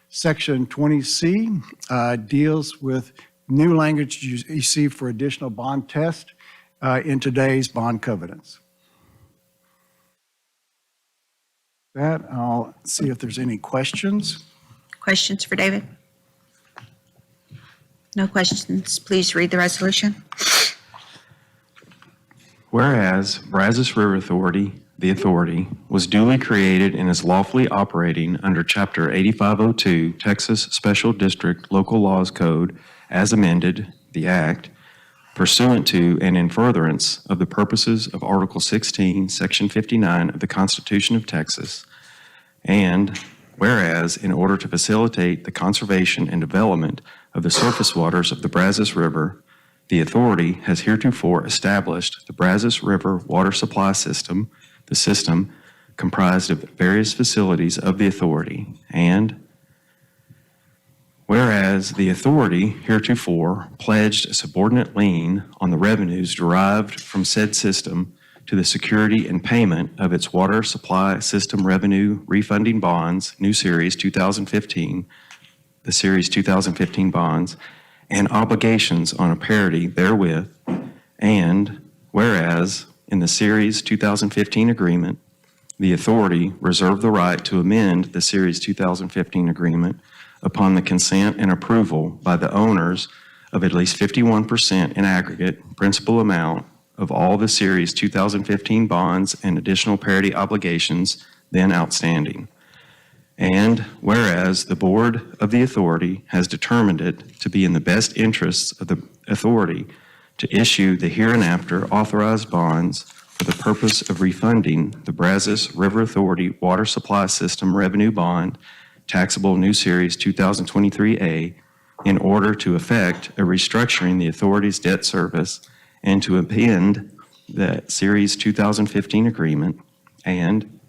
section 20C deals with new language you see for additional bond test in today's bond covenants. That, I'll see if there's any questions. Questions for David? No questions. Please read the resolution. Whereas Brazos River Authority, the authority, was duly created and is lawfully operating under Chapter 8502 Texas Special District Local Laws Code as amended, the Act, pursuant to and in furtherance of the purposes of Article 16, Section 59 of the Constitution of Texas, and whereas in order to facilitate the conservation and development of the surface waters of the Brazos River, the authority has heretofore established the Brazos River Water Supply System, the system comprised of various facilities of the authority, and whereas the authority heretofore pledged a subordinate lien on the revenues derived from said system to the security and payment of its water supply system revenue refunding bonds, new series 2015, the series 2015 bonds, and obligations on a parity therewith, and whereas in the series 2015 agreement, the authority reserved the right to amend the series 2015 agreement upon the consent and approval by the owners of at least 51% in aggregate principal amount of all the Series 2015 bonds and additional parity obligations then outstanding. And whereas the Board of the Authority has determined it to be in the best interests of the authority to issue the hereinafter authorized bonds for the purpose of refunding the Brazos River Authority Water Supply System Revenue Bond, taxable new series 2023A, in order to effect a restructuring the authority's debt service and to append the series 2015 agreement, and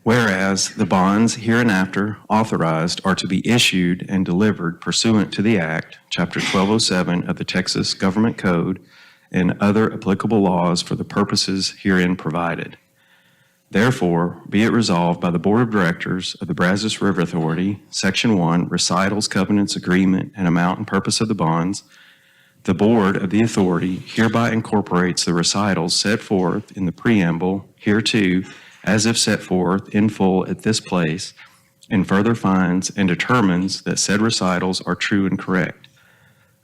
whereas the bonds hereinafter authorized are to be issued and delivered pursuant to the Act, Chapter 1207 of the Texas Government Code, and other applicable laws for the purposes herein provided. Therefore, be it resolved by the Board of Directors of the Brazos River Authority, Section 1, Recitals, Covenants, Agreement, and Amount and Purpose of the Bonds, the Board of the Authority hereby incorporates the recitals set forth in the preamble hereto as if set forth in full at this place, and further finds and determines that said recitals are true and correct.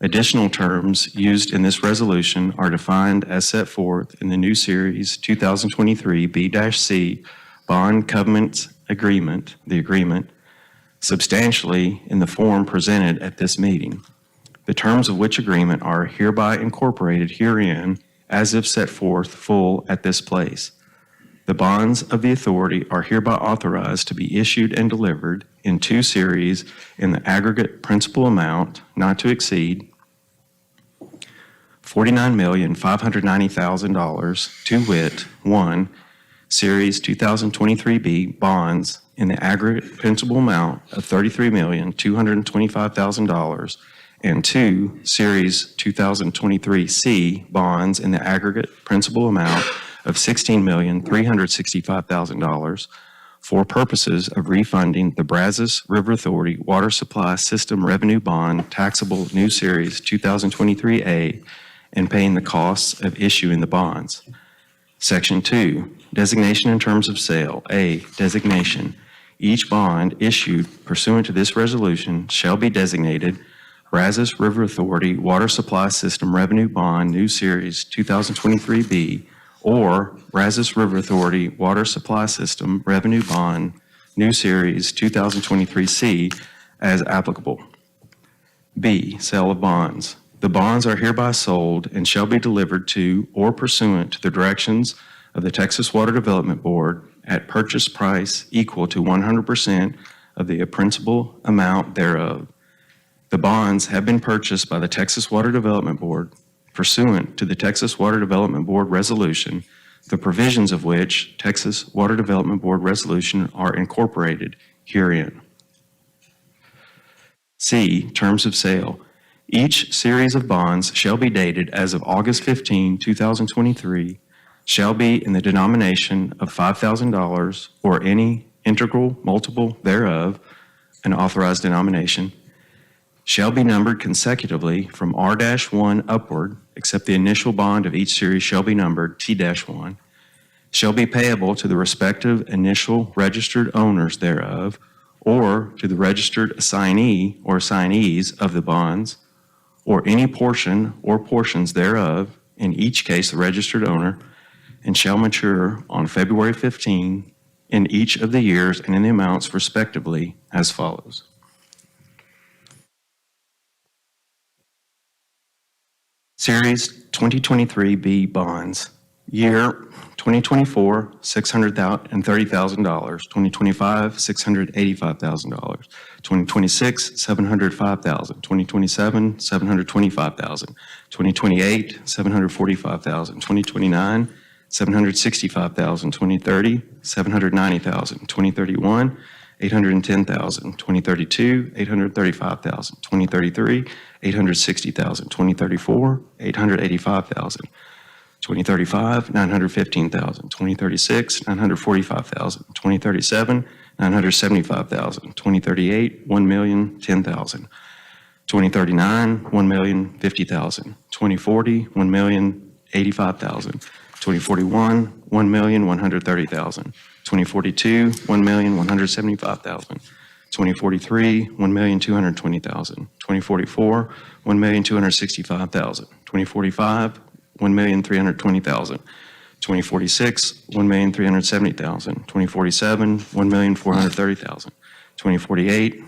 Additional terms used in this resolution are defined as set forth in the new series 2023 B-C Bond Covenants Agreement, the agreement, substantially in the form presented at this meeting, the terms of which agreement are hereby incorporated herein as if set forth full at this place. The bonds of the authority are hereby authorized to be issued and delivered in 2 series in the aggregate principal amount not to exceed $49,590,000, to wit, 1, Series 2023B bonds in the aggregate principal amount of $33,225,000, and 2, Series 2023C bonds in the aggregate principal amount of $16,365,000 for purposes of refunding the Brazos River Authority Water Supply System Revenue Bond Taxable New Series 2023A and paying the costs of issuing the bonds. Section 2, designation in terms of sale. A, designation. Each bond issued pursuant to this resolution shall be designated Brazos River Authority Water Supply System Revenue Bond New Series 2023B or Brazos River Authority Water Supply System Revenue Bond New Series 2023C as applicable. B, sale of bonds. The bonds are hereby sold and shall be delivered to or pursuant to the directions of the Texas Water Development Board at purchase price equal to 100% of the principal amount thereof. The bonds have been purchased by the Texas Water Development Board pursuant to the Texas Water Development Board resolution, the provisions of which Texas Water Development Board resolution are incorporated herein. C, terms of sale. Each series of bonds shall be dated as of August 15, 2023, shall be in the denomination of $5,000 or any integral multiple thereof, an authorized denomination, shall be numbered consecutively from R-1 upward, except the initial bond of each series shall be numbered T-1, shall be payable to the respective initial registered owners thereof, or to the registered assignee or assignees of the bonds, or any portion or portions thereof, in each case the registered owner, and shall mature on February 15 in each of the years and in the amounts respectively as follows. Series 2023B bonds. Year 2024, $630,000. 2025, $685,000. 2026, $705,000. 2027, $725,000. 2028, $745,000. 2029, $765,000. 2030, $790,000. 2031, $810,000. 2032, $835,000. 2033, $860,000. 2034, $885,000. 2035, $915,000. 2036, $945,000. 2037, $975,000. 2038, $1,010,000. 2039, $1,050,000. 2040, $1,085,000. 2041, $1,130,000. 2042, $1,175,000. 2043, $1,220,000. 2044, $1,265,000. 2045, $1,320,000. 2046, $1,370,000. 2047, $1,430,000. 2048,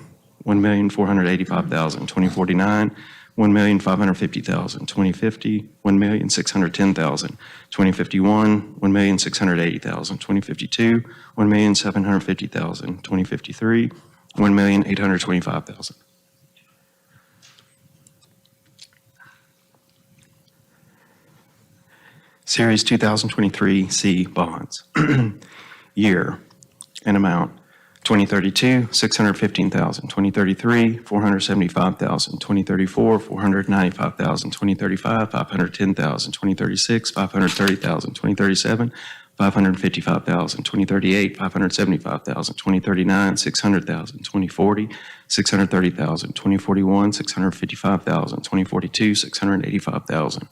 $1,485,000. 2049, $1,550,000. 2050, $1,610,000. 2051, $1,680,000. 2052, $1,750,000. 2053, $1,825,000. Series 2023C bonds. Year and amount 2032, $615,000. 2033, $475,000. 2034, $495,000. 2035, $510,000. 2036, $530,000. 2037, $555,000. 2038, $575,000. 2039, $600,000. 2040, $630,000. 2041, $655,000. 2042, $685,000.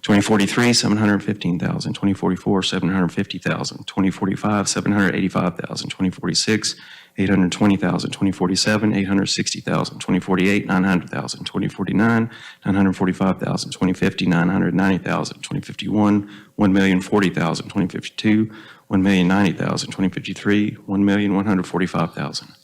2043, $715,000. 2044, $750,000. 2045, $785,000. 2046, $820,000. 2047, $860,000. 2048, $900,000. 2049, $945,000. 2050, $990,000. 2051, $1,040,000. 2052, $1,090,000. 2053, $1,145,000.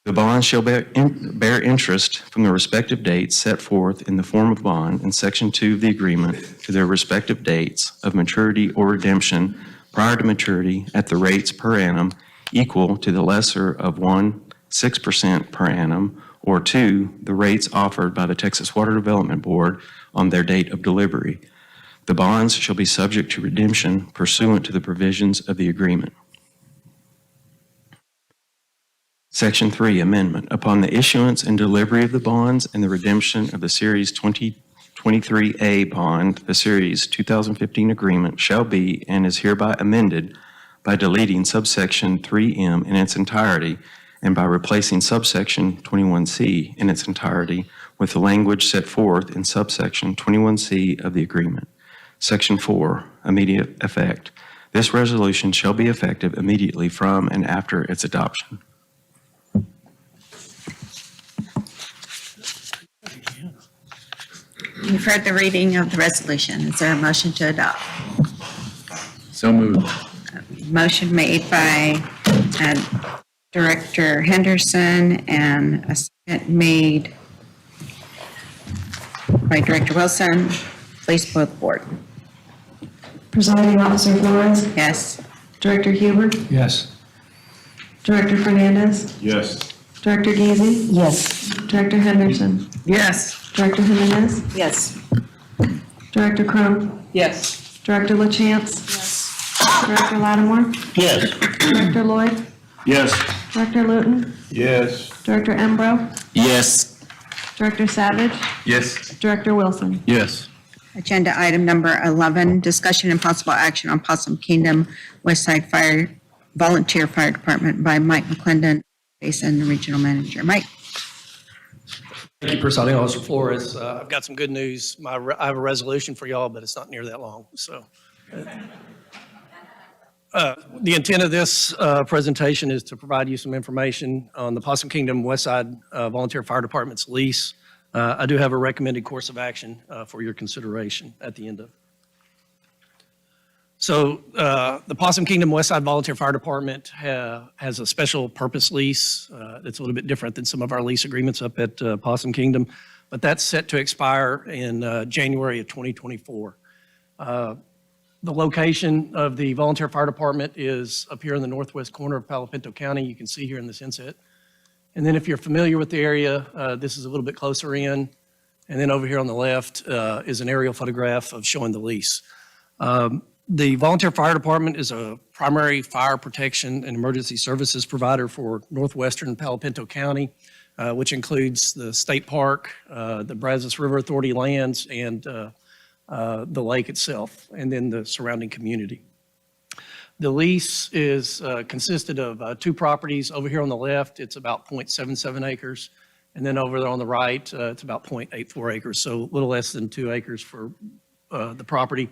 The bonds shall bear interest from the respective dates set forth in the form of bond in Section 2 of the agreement to their respective dates of maturity or redemption prior to maturity at the rates per annum equal to the lesser of 1, 6% per annum, or 2, the rates offered by the Texas Water Development Board on their date of delivery. The bonds shall be subject to redemption pursuant to the provisions of the agreement. Section 3, Amendment. Upon the issuance and delivery of the bonds and the redemption of the Series 2023A bond, the Series 2015 agreement shall be and is hereby amended by deleting subsection 3M in its entirety and by replacing subsection 21C in its entirety with the language set forth in subsection 21C of the agreement. Section 4, Immediate Effect. This resolution shall be effective immediately from and after its adoption. You've heard the reading of the resolution. Is there a motion to adopt? So moved. Motion made by Director Henderson and a second made by Director Wilson. Please pull the board. Presiding Officer Flores, Yes. Director Huber, Yes. Director Fernandez, Yes. Director Gazy. Yes. Director Henderson, Yes. Director Jimenez, Yes. Director Crum, Yes. Director LaChance. Yes. Director Lattimore, Yes. Director Lloyd, Yes. Director Luton, Yes. Director Embro, Yes. Director Savage, Yes. Director Wilson. Yes. Agenda item number 11, discussion and possible action on Possum Kingdom West Side Fire Volunteer Fire Department by Mike McClendon, Basin Regional Manager. Mike. Thank you, Presiding Officer Flores. I've got some good news. I have a resolution for y'all, but it's not near that long. So, the intent of this presentation is to provide you some information on the Possum Kingdom West Side Volunteer Fire Department's lease. I do have a recommended course of action for your consideration at the end of. So the Possum Kingdom West Side Volunteer Fire Department has a special purpose lease that's a little bit different than some of our lease agreements up at Possum Kingdom, but that's set to expire in January of 2024. The location of the Volunteer Fire Department is up here in the northwest corner of Palo Pinto County. You can see here in this inset. And then if you're familiar with the area, this is a little bit closer in. And then over here on the left is an aerial photograph of showing the lease. The Volunteer Fire Department is a primary fire protection and emergency services provider for northwestern Palo Pinto County, which includes the state park, the Brazos River Authority lands, and the lake itself, and then the surrounding community. The lease is consisted of 2 properties. Over here on the left, it's about 0.77 acres. And then over there on the right, it's about 0.84 acres, so a little less than 2 acres for the property.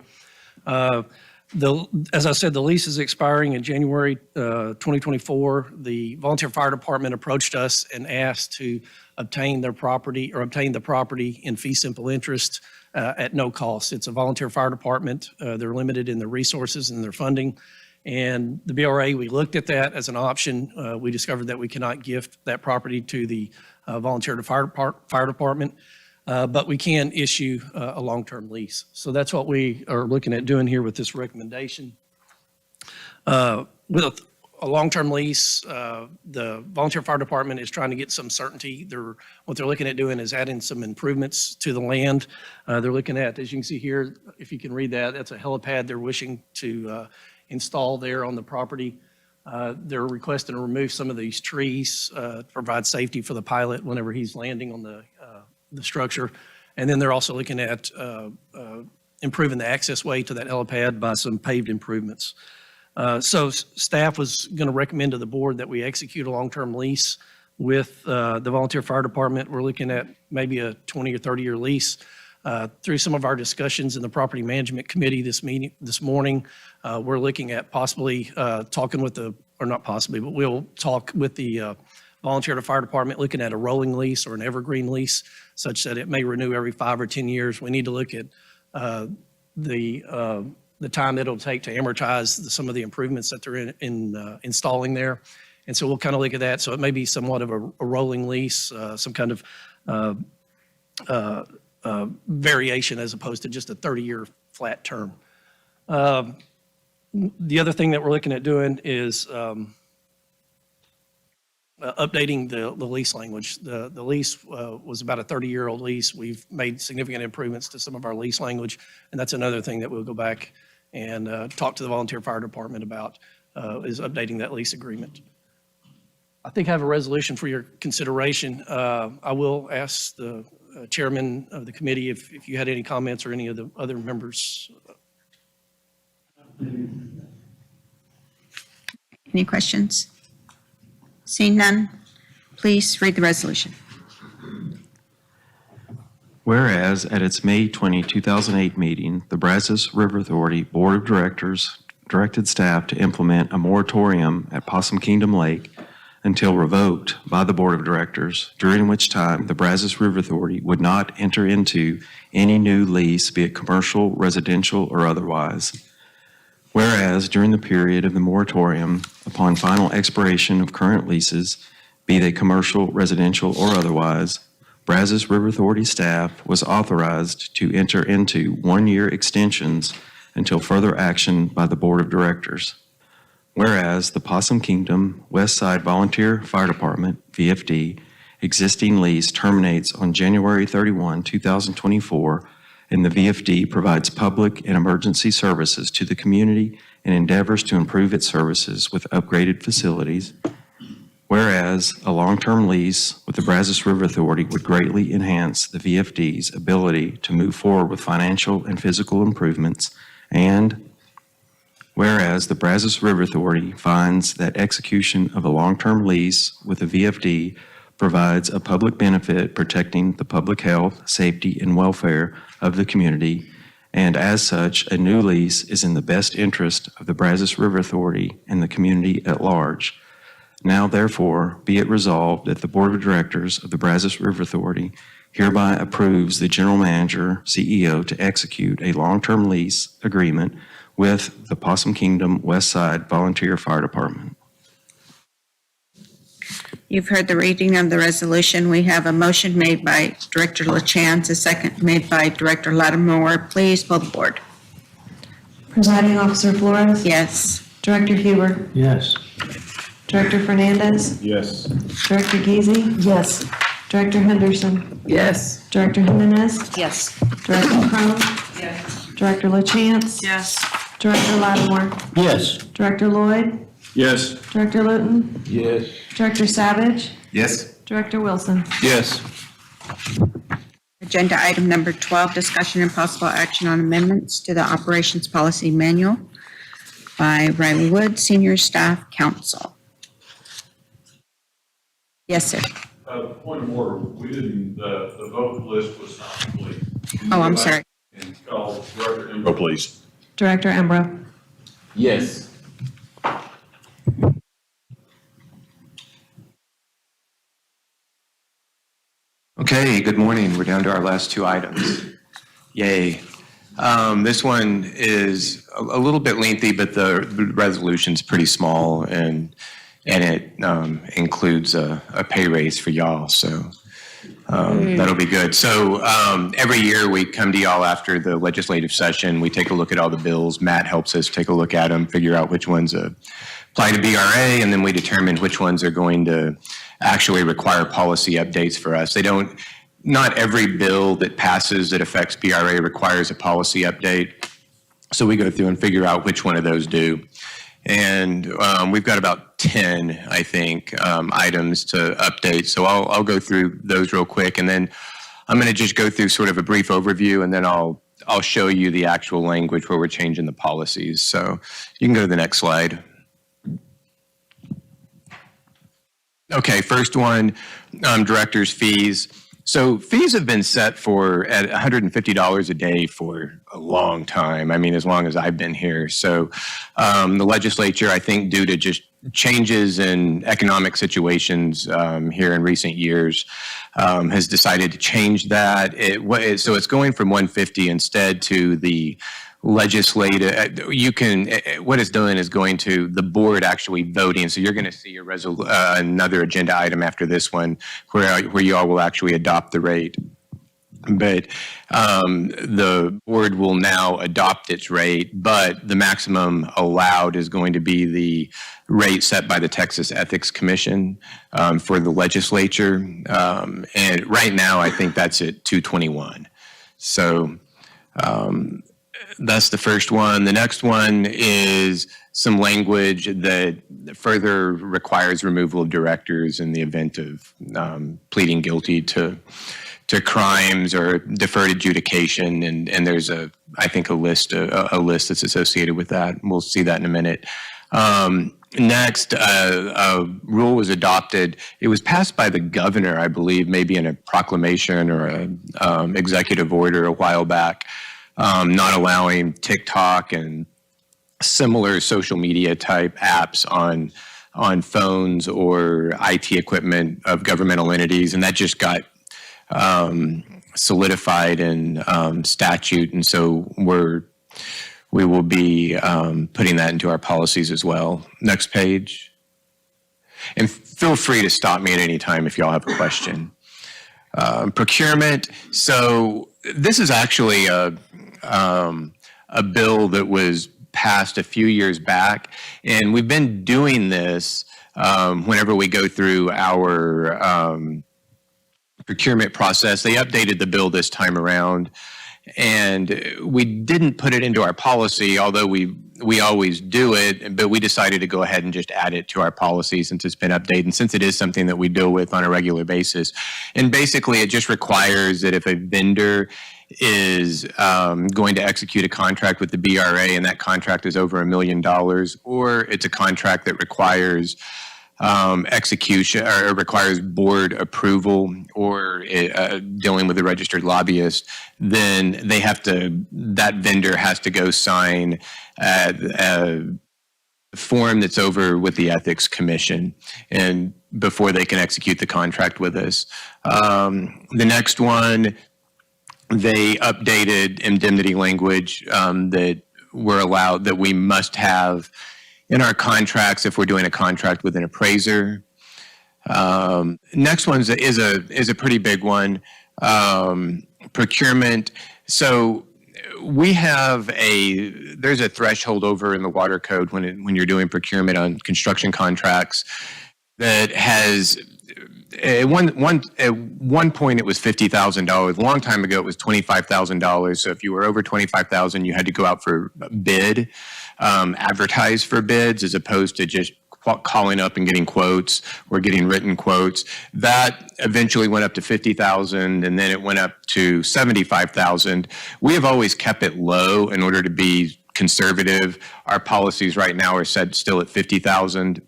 As I said, the lease is expiring in January 2024. The Volunteer Fire Department approached us and asked to obtain the property in fee simple interest at no cost. It's a volunteer fire department. They're limited in their resources and their funding. And the BRA, we looked at that as an option. We discovered that we cannot gift that property to the volunteer fire department, but we can issue a long-term lease. So that's what we are looking at doing here with this recommendation. With a long-term lease, the volunteer fire department is trying to get some certainty. What they're looking at doing is adding some improvements to the land. They're looking at, as you can see here, if you can read that, that's a helipad they're wishing to install there on the property. They're requesting to remove some of these trees to provide safety for the pilot whenever he's landing on the structure. And then they're also looking at improving the access way to that helipad by some paved improvements. So staff was going to recommend to the board that we execute a long-term lease with the volunteer fire department. We're looking at maybe a 20 or 30-year lease. Through some of our discussions in the property management committee this morning, we're looking at possibly talking with we'll talk with the volunteer fire department, looking at a rolling lease or an evergreen lease, such that it may renew every 5 or 10 years. We need to look at the time that it'll take to amortize some of the improvements that they're installing there. And so we'll kind of look at that. So it may be somewhat of a rolling lease, some kind of variation as opposed to just a 30-year flat term. The other thing that we're looking at doing is updating the lease language. The lease was about a 30-year-old lease. We've made significant improvements to some of our lease language, and that's another thing that we'll go back and talk to the volunteer fire department about, is updating that lease agreement. I think I have a resolution for your consideration. I will ask the chairman of the committee if you had any comments or any of the other members. Any questions? Seeing none, please read the resolution. Whereas at its May 20, 2008 meeting, the Brazos River Authority Board of Directors directed staff to implement a moratorium at Possum Kingdom Lake until revoked by the Board of Directors, during which time the Brazos River Authority would not enter into any new lease, be it commercial, residential, or otherwise. Whereas during the period of the moratorium, upon final expiration of current leases, be they commercial, residential, or otherwise, Brazos River Authority staff was authorized to enter into one-year extensions until further action by the Board of Directors. Whereas the Possum Kingdom West Side Volunteer Fire Department, VFD, existing lease terminates on January 31, 2024, and the VFD provides public and emergency services to the community and endeavors to improve its services with upgraded facilities. Whereas a long-term lease with the Brazos River Authority would greatly enhance the VFD's ability to move forward with financial and physical improvements. And whereas the Brazos River Authority finds that execution of a long-term lease with the VFD provides a public benefit protecting the public health, safety, and welfare of the community, and as such, a new lease is in the best interest of the Brazos River Authority and the community at large. Now, therefore, be it resolved that the Board of Directors of the Brazos River Authority hereby approves the General Manager, CEO, to execute a long-term lease agreement with the Possum Kingdom West Side Volunteer Fire Department. You've heard the reading of the resolution. We have a motion made by Director LaChance, a second made by Director Lattimore. Please pull the board. Presiding Officer Flores? Yes. Director Huber? Yes. Director Fernandez? Yes. Director Geezy? Yes. Director Henderson? Yes. Director Jimenez? Yes. Director Crum? Yes. Director LaChance? Yes. Director Lattimore? Yes. Director Lloyd? Yes. Director Luton? Yes. Director Savage? Yes. Director Wilson? Yes. Agenda item number 12, discussion and possible action on amendments to the Operations Policy Manual by Riley Wood, Senior Staff Counsel. Yes, sir. Point of order, we didn't, the vote list was not complete. Oh, I'm sorry. And call Director Embro, please. Director Embro? Yes. Okay, good morning. We're down to our last two items. Yay. This one is a little bit lengthy, but the resolution's pretty small, and it includes a pay raise for y'all, so that'll be good. So every year we come to y'all after the legislative session. We take a look at all the bills. Matt helps us take a look at them, figure out which ones apply to BRA, and then we determine which ones are going to actually require policy updates for us. Not every bill that passes that affects BRA requires a policy update. So we go through and figure out which one of those do. And we've got about 10, I think, items to update. So I'll go through those real quick, and then I'm going to just go through sort of a brief overview, and then I'll show you the actual language where we're changing the policies. So you can go to the next slide. Okay, first one, director's fees. So fees have been set at $150 a day for a long time. I mean, as long as I've been here. So the legislature, I think, due to just changes in economic situations here in recent years, has decided to change that. So it's going from $150 instead to the legislative. What it's doing is going to the board actually voting. So you're going to see another agenda item after this one where you all will actually adopt the rate. But the board will now adopt its rate, but the maximum allowed is going to be the rate set by the Texas Ethics Commission for the legislature. And right now, I think that's at 221. So that's the first one. The next one is some language that further requires removal of directors in the event of pleading guilty to crimes or deferred adjudication, and there's I think a list that's associated with that. We'll see that in a minute. Next, a rule was adopted. It was passed by the governor, I believe, maybe in a proclamation or an executive order a while back, not allowing TikTok and similar social media type apps on phones or IT equipment of governmental entities, and that just got solidified in statute, and so we will be putting that into our policies as well. Next page. And feel free to stop me at any time if y'all have a question. Procurement. So this is actually a bill that was passed a few years back, and we've been doing this whenever we go through our procurement process. They updated the bill this time around, and we didn't put it into our policy, although we always do it, but we decided to go ahead and just add it to our policy since it's been updated, and since it is something that we deal with on a regular basis. And basically, it just requires that if a vendor is going to execute a contract with the BRA and that contract is over $1 million, or it's a contract that requires execution or requires board approval, or dealing with a registered lobbyist, then that vendor has to go sign a form that's over with the Ethics Commission, and before they can execute the contract with us. The next one, they updated indemnity language that we must have in our contracts if we're doing a contract with an appraiser. Next one is a pretty big one, procurement. So we have there's a threshold over in the water code when you're doing procurement on construction contracts that has, at one point it was $50,000. A long time ago it was $25,000. So if you were over $25,000, you had to go out for a bid, advertise for bids, as opposed to just calling up and getting quotes or getting written quotes. That eventually went up to $50,000, and then it went up to $75,000. We have always kept it low in order to be conservative. Our policies right now are set still at $50,000.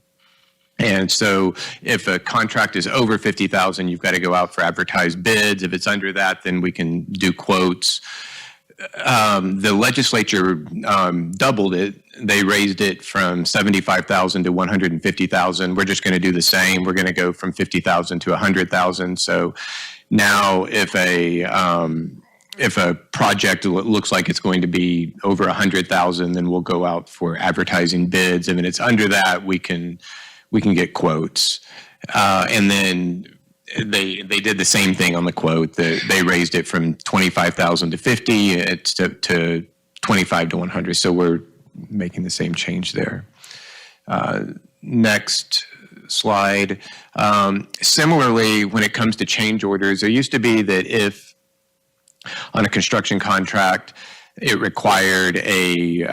And so if a contract is over $50,000, you've got to go out for advertised bids. If it's under that, then we can do quotes. The legislature doubled it. They raised it from $75,000 to $150,000. We're just going to do the same. We're going to go from $50,000 to $100,000. So now if a project looks like it's going to be over $100,000, then we'll go out for advertising bids. And if it's under that, we can get quotes. And then they did the same thing on the quote. They raised it from $25,000 to $50,000. It's to $25,000 to $100,000. So we're making the same change there. Next slide. Similarly, when it comes to change orders, there used to be that if on a construction contract, it required a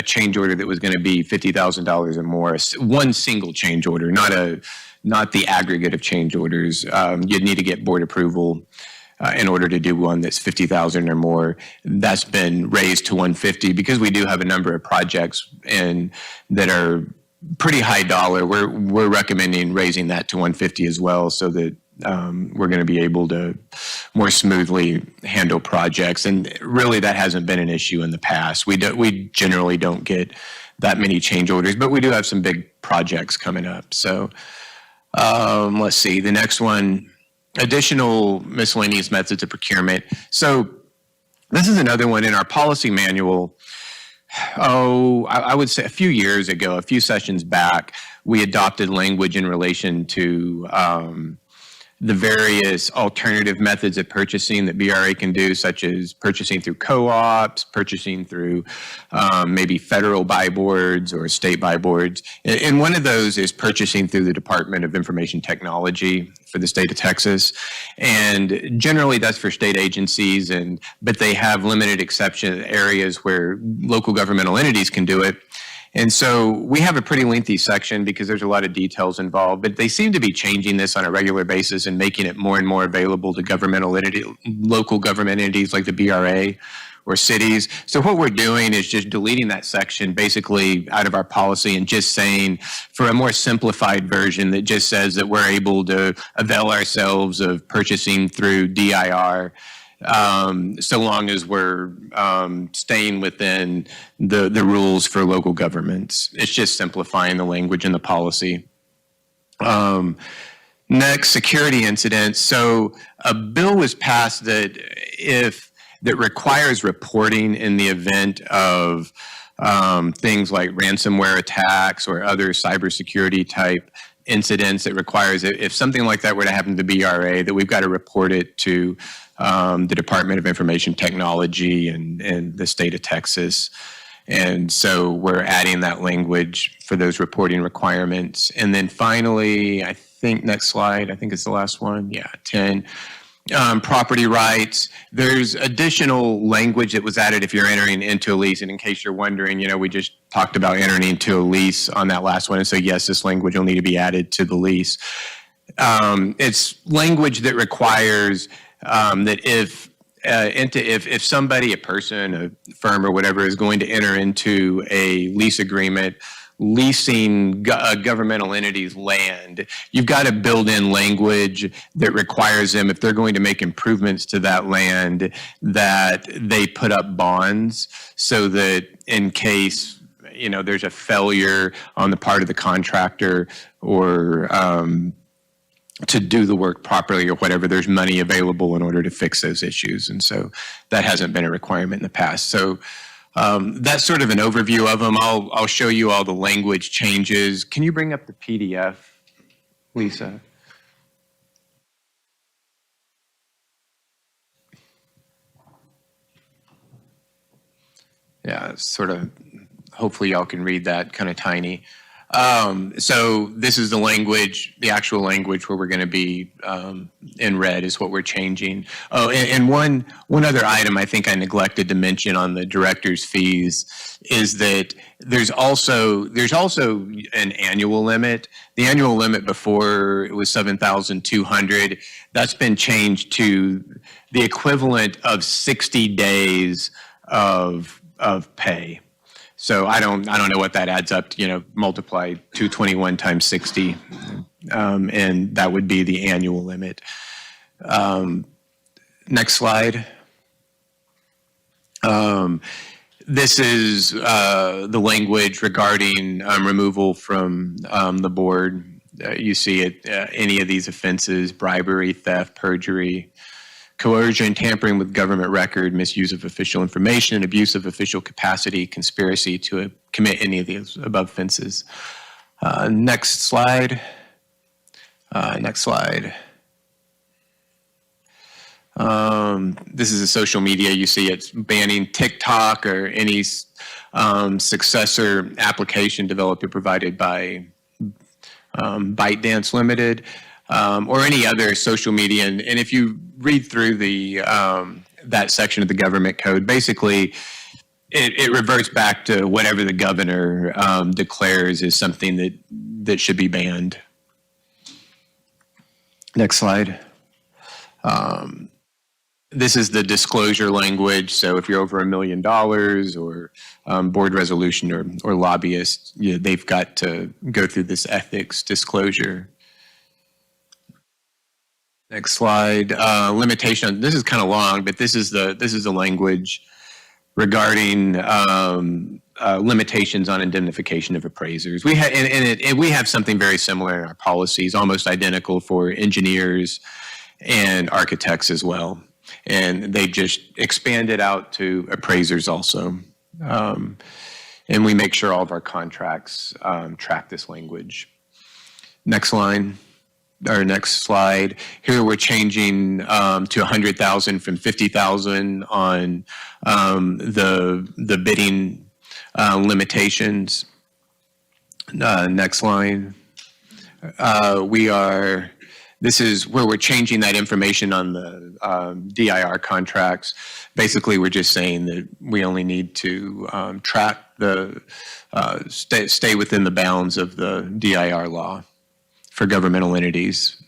change order that was going to be $50,000 or more. One single change order, not the aggregate of change orders. You'd need to get board approval in order to do one that's $50,000 or more. That's been raised to $150,000 because we do have a number of projects that are pretty high dollar. We're recommending raising that to $150,000 as well, so that we're going to be able to more smoothly handle projects. And really, that hasn't been an issue in the past. We generally don't get that many change orders, but we do have some big projects coming up. So let's see, the next one, additional miscellaneous methods of procurement. So this is another one in our policy manual. I would say a few years ago, a few sessions back, we adopted language in relation to the various alternative methods of purchasing that BRA can do, such as purchasing through co-ops, purchasing through maybe federal buy boards or state buy boards. And one of those is purchasing through the Department of Information Technology for the state of Texas. And generally that's for state agencies, but they have limited exception areas where local governmental entities can do it. And so we have a pretty lengthy section because there's a lot of details involved, but they seem to be changing this on a regular basis and making it more and more available to local government entities like the BRA or cities. So what we're doing is just deleting that section basically out of our policy and just saying for a more simplified version that just says that we're able to avail ourselves of purchasing through DIR so long as we're staying within the rules for local governments. It's just simplifying the language and the policy. Next, security incidents. So a bill was passed that requires reporting in the event of things like ransomware attacks or other cybersecurity type incidents. It requires, if something like that were to happen to the BRA, that we've got to report it to the Department of Information Technology and the state of Texas. And so we're adding that language for those reporting requirements. And then finally, I think next slide, I think it's the last one. Yeah, 10. Property rights. There's additional language that was added if you're entering into a lease. And in case you're wondering, we just talked about entering into a lease on that last one. And so yes, this language will need to be added to the lease. It's language that requires that if somebody, a person, a firm or whatever is going to enter into a lease agreement leasing a governmental entity's land, you've got to build in language that requires them, if they're going to make improvements to that land, that they put up bonds so that in case there's a failure on the part of the contractor or to do the work properly or whatever, there's money available in order to fix those issues. And so that hasn't been a requirement in the past. So that's sort of an overview of them. I'll show you all the language changes. Can you bring up the PDF, Lisa? Yeah, it's sort of, hopefully y'all can read that, kind of tiny. So this is the language, the actual language where we're going to be in red is what we're changing. Oh, and one other item I think I neglected to mention on the director's fees is that there's also an annual limit. The annual limit before it was $7,200. That's been changed to the equivalent of 60 days of pay. So I don't know what that adds up to, multiply 221 times 60, and that would be the annual limit. Next slide. This is the language regarding removal from the board. You see it, any of these offenses, bribery, theft, perjury, coercion, tampering with government record, misuse of official information, abuse of official capacity, conspiracy to commit any of these above offenses. Next slide. Next slide. This is a social media. You see it's banning TikTok or any successor application developed or provided by ByteDance Limited. Or any other social media. And if you read through that section of the government code, basically it reverts back to whatever the governor declares is something that should be banned. Next slide. This is the disclosure language. So if you're over $1 million or board resolution or lobbyists, they've got to go through this ethics disclosure. Next slide. Limitation. This is kind of long, but this is the language regarding limitations on indemnification of appraisers. We have something very similar in our policies, almost identical for engineers and architects as well, and they just expanded out to appraisers also. And we make sure all of our contracts track this language. Next line. our next slide. Here we're changing to 100,000 from 50,000 on the bidding limitations. Next line. This is where we're changing that information on the DIR contracts. Basically, we're just saying that we only need to track stay within the bounds of the DIR law for governmental entities.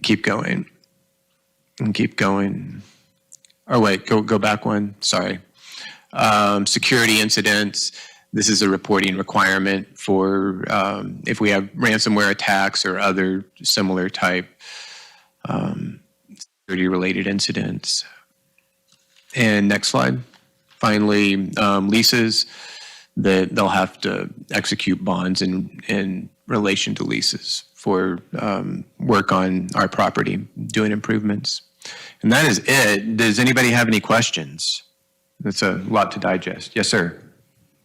Keep going. And keep going. Oh, wait, go back one. Sorry. Security incidents. This is a reporting requirement for if we have ransomware attacks or other similar type security-related incidents. And next slide. Finally, leases, that they'll have to execute bonds in relation to leases for work on our property, doing improvements. And that is it. Does anybody have any questions? That's a lot to digest. Yes, sir.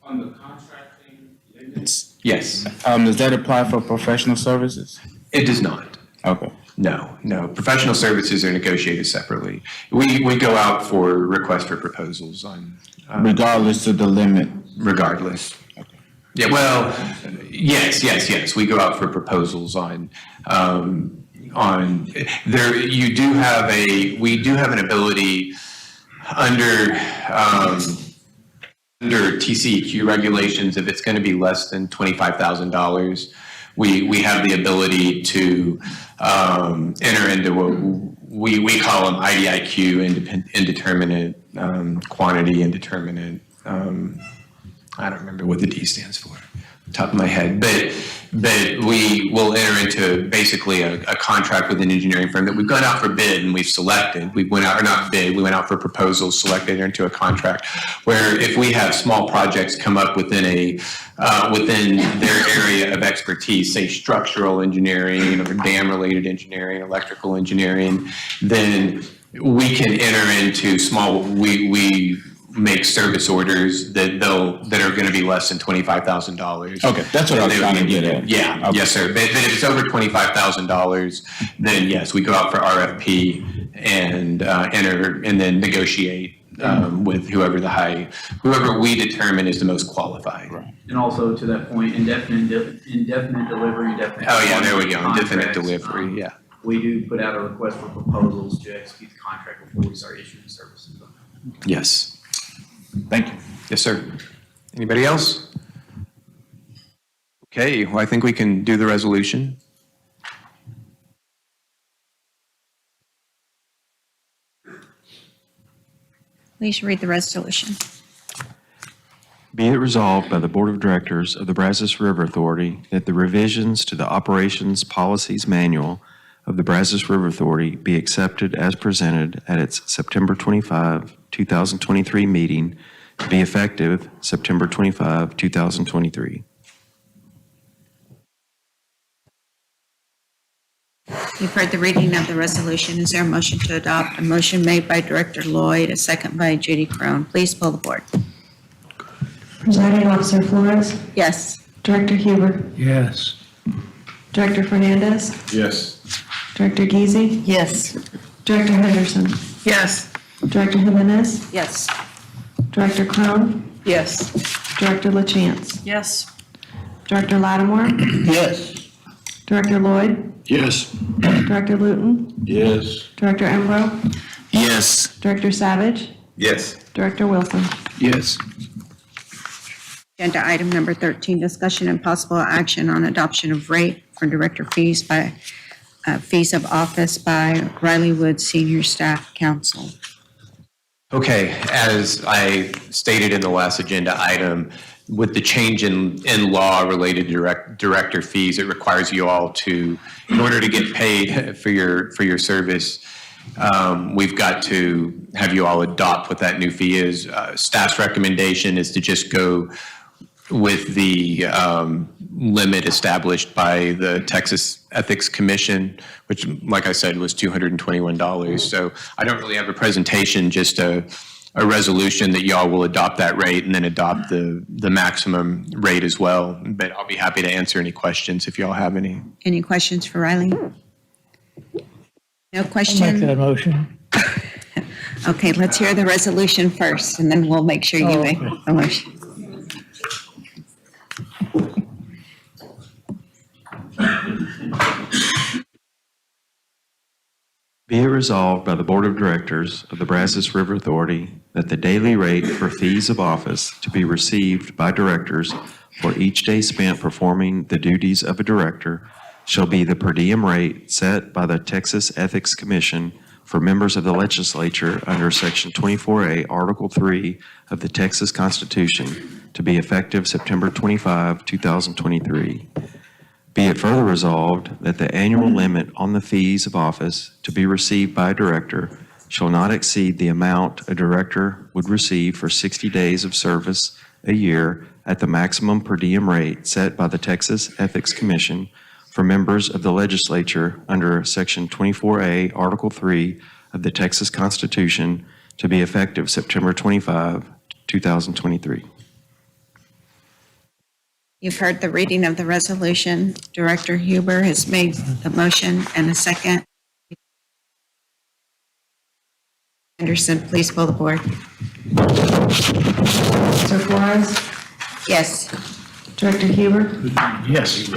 On the contracting limits? Yes. Does that apply for professional services? It does not. Okay. No. Professional services are negotiated separately. We go out for requests for proposals on. Regardless of the limit? Regardless. Okay. Yeah, well, yes. We go out for proposals on there. We do have an ability under TCEQ regulations, if it's going to be less than $25,000, we have the ability to enter into what we call them IDIQ, indeterminate quantity, indeterminate. I don't remember what the D stands for, top of my head, but we will enter into basically a contract with an engineering firm that we've gone out for bid and we've selected. We went out, or not bid, we went out for proposals, selected into a contract where if we have small projects come up within their area of expertise, say structural engineering or dam-related engineering, electrical engineering, then we can enter into we make service orders that are going to be less than $25,000. Okay, that's what I was trying to get at. Yeah, okay. Yes, sir. But if it's over $25,000, then yes, we go out for RFP and enter and then negotiate with whoever we determine is the most qualified. Right. And also to that point, indefinite delivery, definite. Oh yeah, there we go. Indefinite delivery. Yeah. We do put out a request for proposals to execute the contract before we start issuing services. Yes. Thank you. Yes, sir. Anybody else? Okay, well, I think we can do the resolution. Please read the resolution. Be it resolved by the Board of Directors of the Brazos River Authority that the revisions to the Operations Policies Manual of the Brazos River Authority be accepted as presented at its September 25, 2023 meeting to be effective September 25, 2023. You've heard the reading of the resolution. Is there a motion to adopt? A motion made by Director Lloyd, a second by Judy Crone. Please pull the board. Presiding Officer Flores, Yes. Director Huber, Yes. Director Fernandez, Yes. Director Giese, Yes. Director Henderson, Yes. Director Jimenez, Yes. Director Crone, Yes. Director LaChance, Yes. Director Lattimore, Yes. Director Lloyd, Yes. Director Luton, Yes. Director Embro, Yes. Director Savage, Yes. Director Wilson. Yes. Agenda item number 13, discussion and possible action on adoption of rate for director fees of office by Riley Wood Senior Staff Council. Okay, as I stated in the last agenda item, with the change in law related to director fees, it requires you all to, in order to get paid for your service, we've got to have you all adopt what that new fee is. Staff's recommendation is to just go with the limit established by the Texas Ethics Commission, which, like I said, was $221. So I don't really have a presentation, just a a resolution that y'all will adopt that rate and then adopt the maximum rate as well. But I'll be happy to answer any questions if y'all have any. Any questions for Riley? No I'll make question? that motion. Okay, let's hear the resolution first, and then we'll make sure you make a motion. Be it resolved by the Board of Directors of the Brazos River Authority that the daily rate for fees of office to be received by directors for each day spent performing the duties of a director shall be the per diem rate set by the Texas Ethics Commission for members of the legislature under Section 24A, Article 3 of the Texas Constitution to be effective September 25, 2023. Be it further resolved that the annual limit on the fees of office to be received by a director shall not exceed the amount a director would receive for 60 days of service a year at the maximum per diem rate set by the Texas Ethics Commission for members of the legislature under Section 24A, Article 3 of the Texas Constitution to be effective September 25, 2023. You've heard the reading of the resolution. Director Huber has made the motion and a second. Anderson, please pull the board. Mr. Flores? Yes. Director Huber? Yes.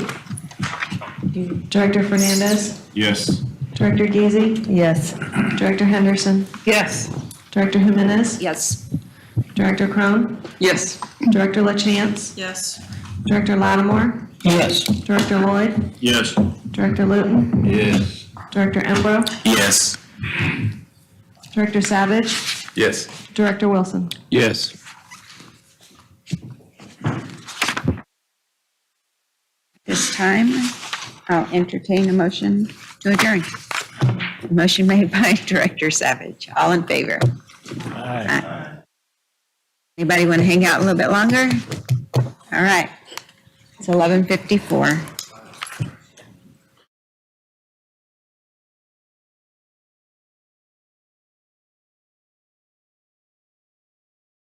Director Fernandez? Yes. Director Geezy? Yes. Director Henderson? Yes. Director Jimenez? Yes. Director Crone? Yes. Director LaChance? Yes. Director Lattimore? Yes. Director Lloyd? Yes. Director Luton? Yes. Director Embro? Yes. Director Savage? Yes. Director Wilson? Yes. This time, I'll entertain a motion to adjourn. Motion made by Director Savage. All in favor? Aye. Anybody want to hang out a little bit longer? All right. It's 11:54.